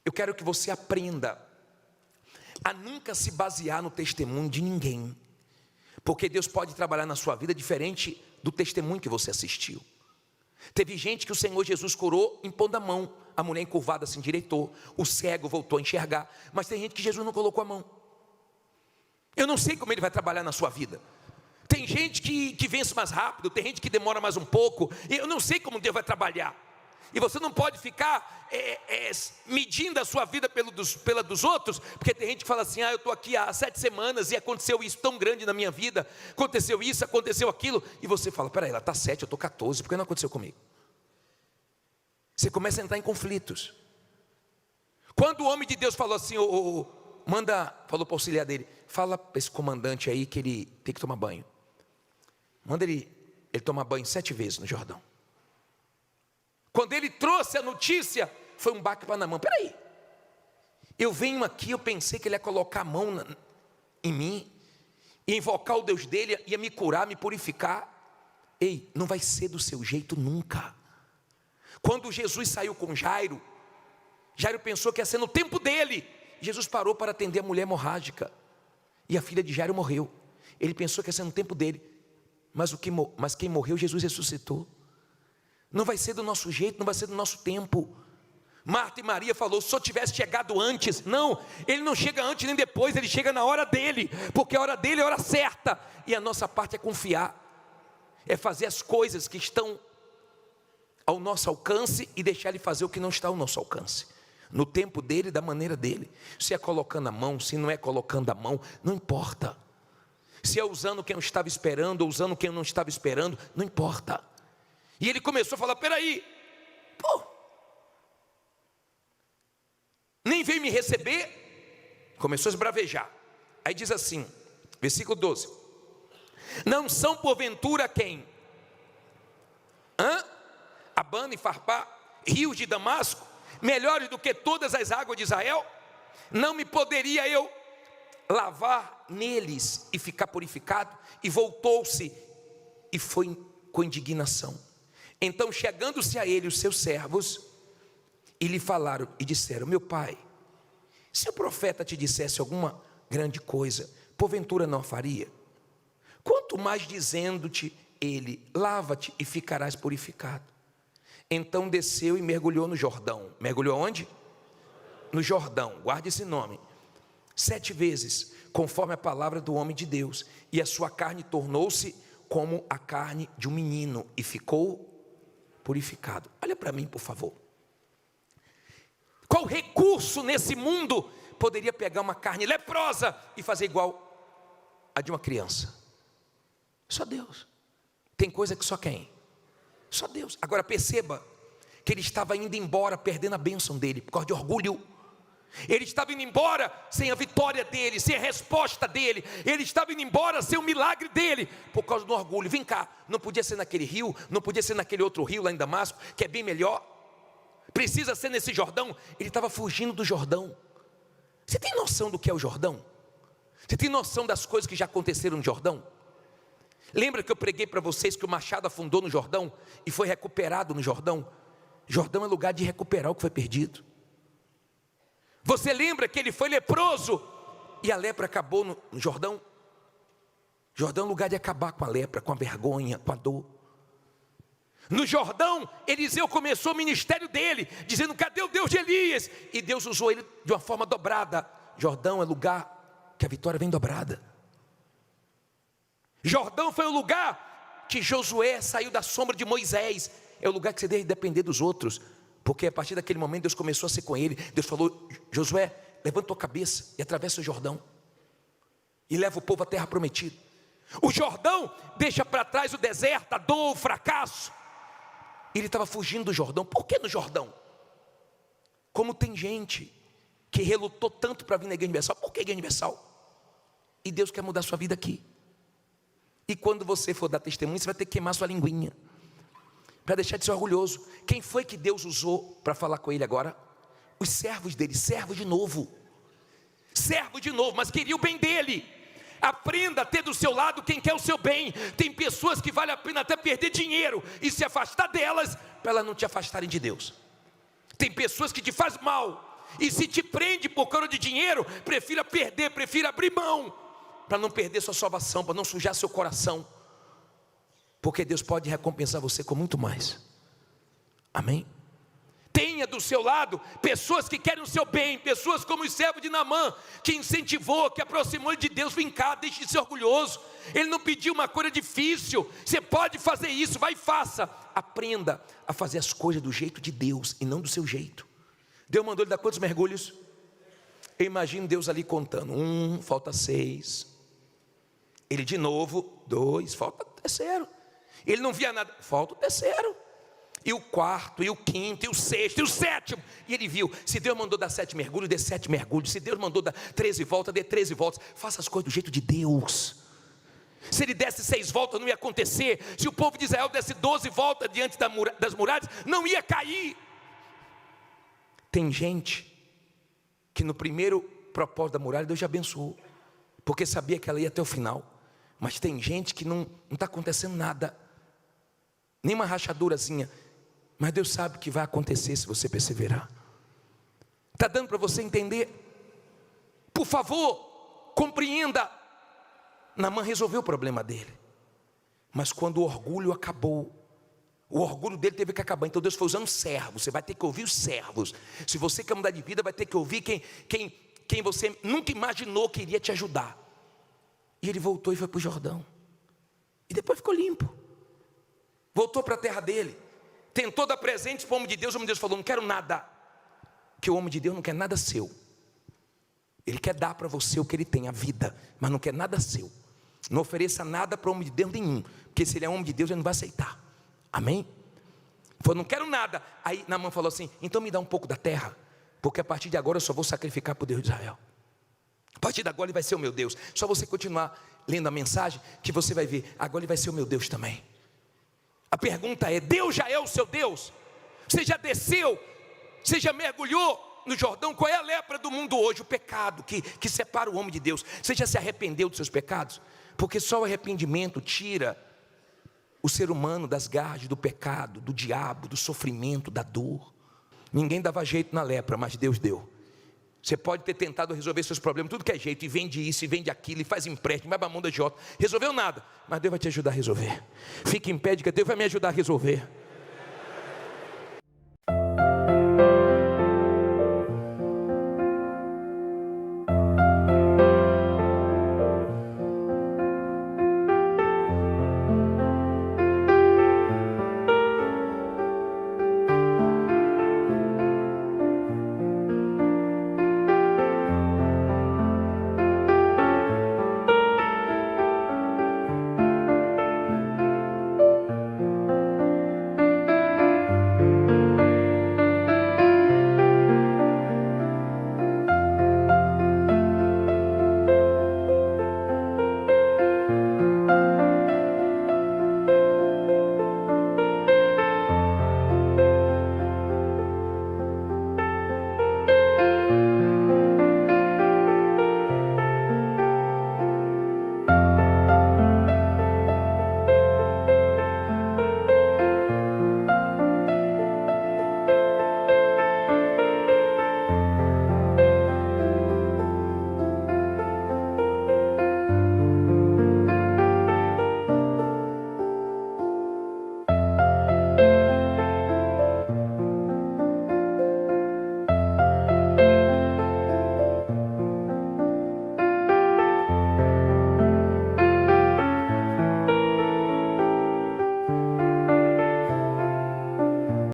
Eu quero que você aprenda a nunca se basear no testemunho de ninguém, porque Deus pode trabalhar na sua vida diferente do testemunho que você assistiu. Teve gente que o Senhor Jesus curou impondo a mão, a mulher encurvada se endireitou, o cego voltou a enxergar, mas tem gente que Jesus não colocou a mão. Eu não sei como ele vai trabalhar na sua vida. Tem gente que vence mais rápido, tem gente que demora mais um pouco. Eu não sei como Deus vai trabalhar. E você não pode ficar medindo a sua vida pela dos outros, porque tem gente que fala assim: eu estou aqui há 7 semanas e aconteceu isso tão grande na minha vida, aconteceu isso, aconteceu aquilo, e você fala: peraí, ela está 7, eu estou 14, por que não aconteceu comigo? Você começa a entrar em conflitos. Quando o homem de Deus falou assim, falou para o auxiliar dele: fala para esse comandante aí que ele tem que tomar banho, manda ele tomar banho 7 vezes no Jordão. Quando ele trouxe a notícia, foi um baque para Naamã. Peraí, eu venho aqui, eu pensei que ele ia colocar a mão em mim, e invocar o Deus dele, ia me curar, me purificar. Ei, não vai ser do seu jeito nunca. Quando Jesus saiu com Jairo, Jairo pensou que ia ser no tempo dele. Jesus parou para atender a mulher hemorrágica, e a filha de Jairo morreu. Ele pensou que ia ser no tempo dele, mas quem morreu, Jesus ressuscitou. Não vai ser do nosso jeito, não vai ser do nosso tempo. Marta e Maria falou: se eu tivesse chegado antes. Não, ele não chega antes nem depois, ele chega na hora dele, porque a hora dele é a hora certa. E a nossa parte é confiar, é fazer as coisas que estão ao nosso alcance e deixar ele fazer o que não está ao nosso alcance, no tempo dele, da maneira dele. Se é colocando a mão, se não é colocando a mão, não importa. Se é usando quem eu estava esperando ou usando quem eu não estava esperando, não importa. E ele começou a falar: peraí, nem veio me receber. Começou a esbravejar. Aí diz assim, versículo 12: não são porventura quem? Abana e Farpá, rios de Damasco, melhores do que todas as águas de Israel? Não me poderia eu lavar neles e ficar purificado? E voltou-se e foi com indignação. Então, chegando-se a ele os seus servos, e lhe falaram e disseram: meu pai, se o profeta te dissesse alguma grande coisa, porventura não a faria? Quanto mais dizendo-te ele: lava-te e ficarás purificado. Então desceu e mergulhou no Jordão. Mergulhou onde? No Jordão, guarde esse nome. 7 vezes, conforme a palavra do homem de Deus, e a sua carne tornou-se como a carne de um menino, e ficou purificado. Olha para mim, por favor. Qual recurso nesse mundo poderia pegar uma carne leprosa e fazer igual a de uma criança? Só Deus. Tem coisa que só quem? Só Deus. Agora perceba que ele estava indo embora perdendo a bênção dele por causa de orgulho. Ele estava indo embora sem a vitória dele, sem a resposta dele. Ele estava indo embora sem o milagre dele, por causa do orgulho. Vem cá, não podia ser naquele rio, não podia ser naquele outro rio lá em Damasco, que é bem melhor. Precisa ser nesse Jordão. Ele estava fugindo do Jordão. Você tem noção do que é o Jordão? Você tem noção das coisas que já aconteceram no Jordão? Lembra que eu preguei para vocês que o machado afundou no Jordão e foi recuperado no Jordão? Jordão é lugar de recuperar o que foi perdido. Você lembra que ele foi leproso e a lepra acabou no Jordão? Jordão é lugar de acabar com a lepra, com a vergonha, com a dor. No Jordão, Eliseu começou o ministério dele, dizendo: cadê o Deus de Elias? E Deus usou ele de uma forma dobrada. Jordão é lugar que a vitória vem dobrada. Jordão foi o lugar que Josué saiu da sombra de Moisés. É o lugar que você deve depender dos outros, porque a partir daquele momento Deus começou a ser com ele. Deus falou: Josué, levanta tua cabeça e atravessa o Jordão e leva o povo à terra prometida. O Jordão deixa para trás o deserto, a dor, o fracasso. Ele estava fugindo do Jordão. Por que no Jordão? Como tem gente que relutou tanto para vir na Igreja Universal. Por que Igreja Universal? E Deus quer mudar a sua vida aqui. E quando você for dar testemunho, você vai ter que queimar sua linguinha, para deixar de ser orgulhoso. Quem foi que Deus usou para falar com ele agora? Os servos dele, servo de novo, mas queria o bem dele. Aprenda a ter do seu lado quem quer o seu bem. Tem pessoas que vale a pena até perder dinheiro e se afastar delas, para elas não te afastarem de Deus. Tem pessoas que te fazem mal, e se te prende por causa de dinheiro, prefira perder, prefira abrir mão, para não perder sua salvação, para não sujar seu coração, porque Deus pode recompensar você com muito mais. Amém? Tenha do seu lado pessoas que querem o seu bem, pessoas como o servo de Naamã, que incentivou, que aproximou ele de Deus. Vem cá, deixe de ser orgulhoso. Ele não pediu uma coisa difícil. Você pode fazer isso, vai e faça. Aprenda a fazer as coisas do jeito de Deus e não do seu jeito. Deus mandou ele dar quantos mergulhos? Eu imagino Deus ali contando: 1, falta 6. Ele de novo, 2, falta o terceiro. Ele não via nada, falta o terceiro. E o quarto, e o quinto, e o sexto, e o sétimo. E ele viu: se Deus mandou dar 7 mergulhos, dê 7 mergulhos. Se Deus mandou dar 13 voltas, dê 13 voltas. Faça as coisas do jeito de Deus. Se ele desse 6 voltas, não ia acontecer. Se o povo de Israel desse 12 voltas diante das muralhas, não ia cair. Tem gente que no primeiro propósito da muralha Deus já abençoou, porque sabia que ela ia até o final. Mas tem gente que não está acontecendo nada, nem uma rachadurazinha. Mas Deus sabe que vai acontecer se você perseverar. Está dando para você entender? Por favor, compreenda. Naamã resolveu o problema dele, mas quando o orgulho acabou, o orgulho dele teve que acabar. Então Deus foi usando servos. Você vai ter que ouvir os servos. Se você quer mudar de vida, vai ter que ouvir quem você nunca imaginou que iria te ajudar. E ele voltou e foi para o Jordão, e depois ficou limpo. Voltou para a terra dele, tentou dar presentes para o homem de Deus. O homem de Deus falou: não quero nada. Que o homem de Deus não quer nada seu. Ele quer dar para você o que ele tem, a vida, mas não quer nada seu. Não ofereça nada para o homem de Deus nenhum, porque se ele é homem de Deus, ele não vai aceitar. Amém? Falou: não quero nada. Aí Naamã falou assim: então me dá um pouco da terra, porque a partir de agora eu só vou sacrificar para o Deus de Israel. A partir de agora ele vai ser o meu Deus. Só você continuar lendo a mensagem que você vai ver: agora ele vai ser o meu Deus também. A pergunta é: Deus já é o seu Deus? Você já desceu? Você já mergulhou no Jordão? Qual é a lepra do mundo hoje? O pecado que separa o homem de Deus. Você já se arrependeu dos seus pecados? Porque só o arrependimento tira o ser humano das garras do pecado, do diabo, do sofrimento, da dor. Ninguém dava jeito na lepra, mas Deus deu. Você pode ter tentado resolver seus problemas, tudo que é jeito, e vende isso, e vende aquilo, e faz empréstimo, vai para a mão da Jota. Resolveu nada, mas Deus vai te ajudar a resolver. Fique em pé, diga: Deus vai me ajudar a resolver.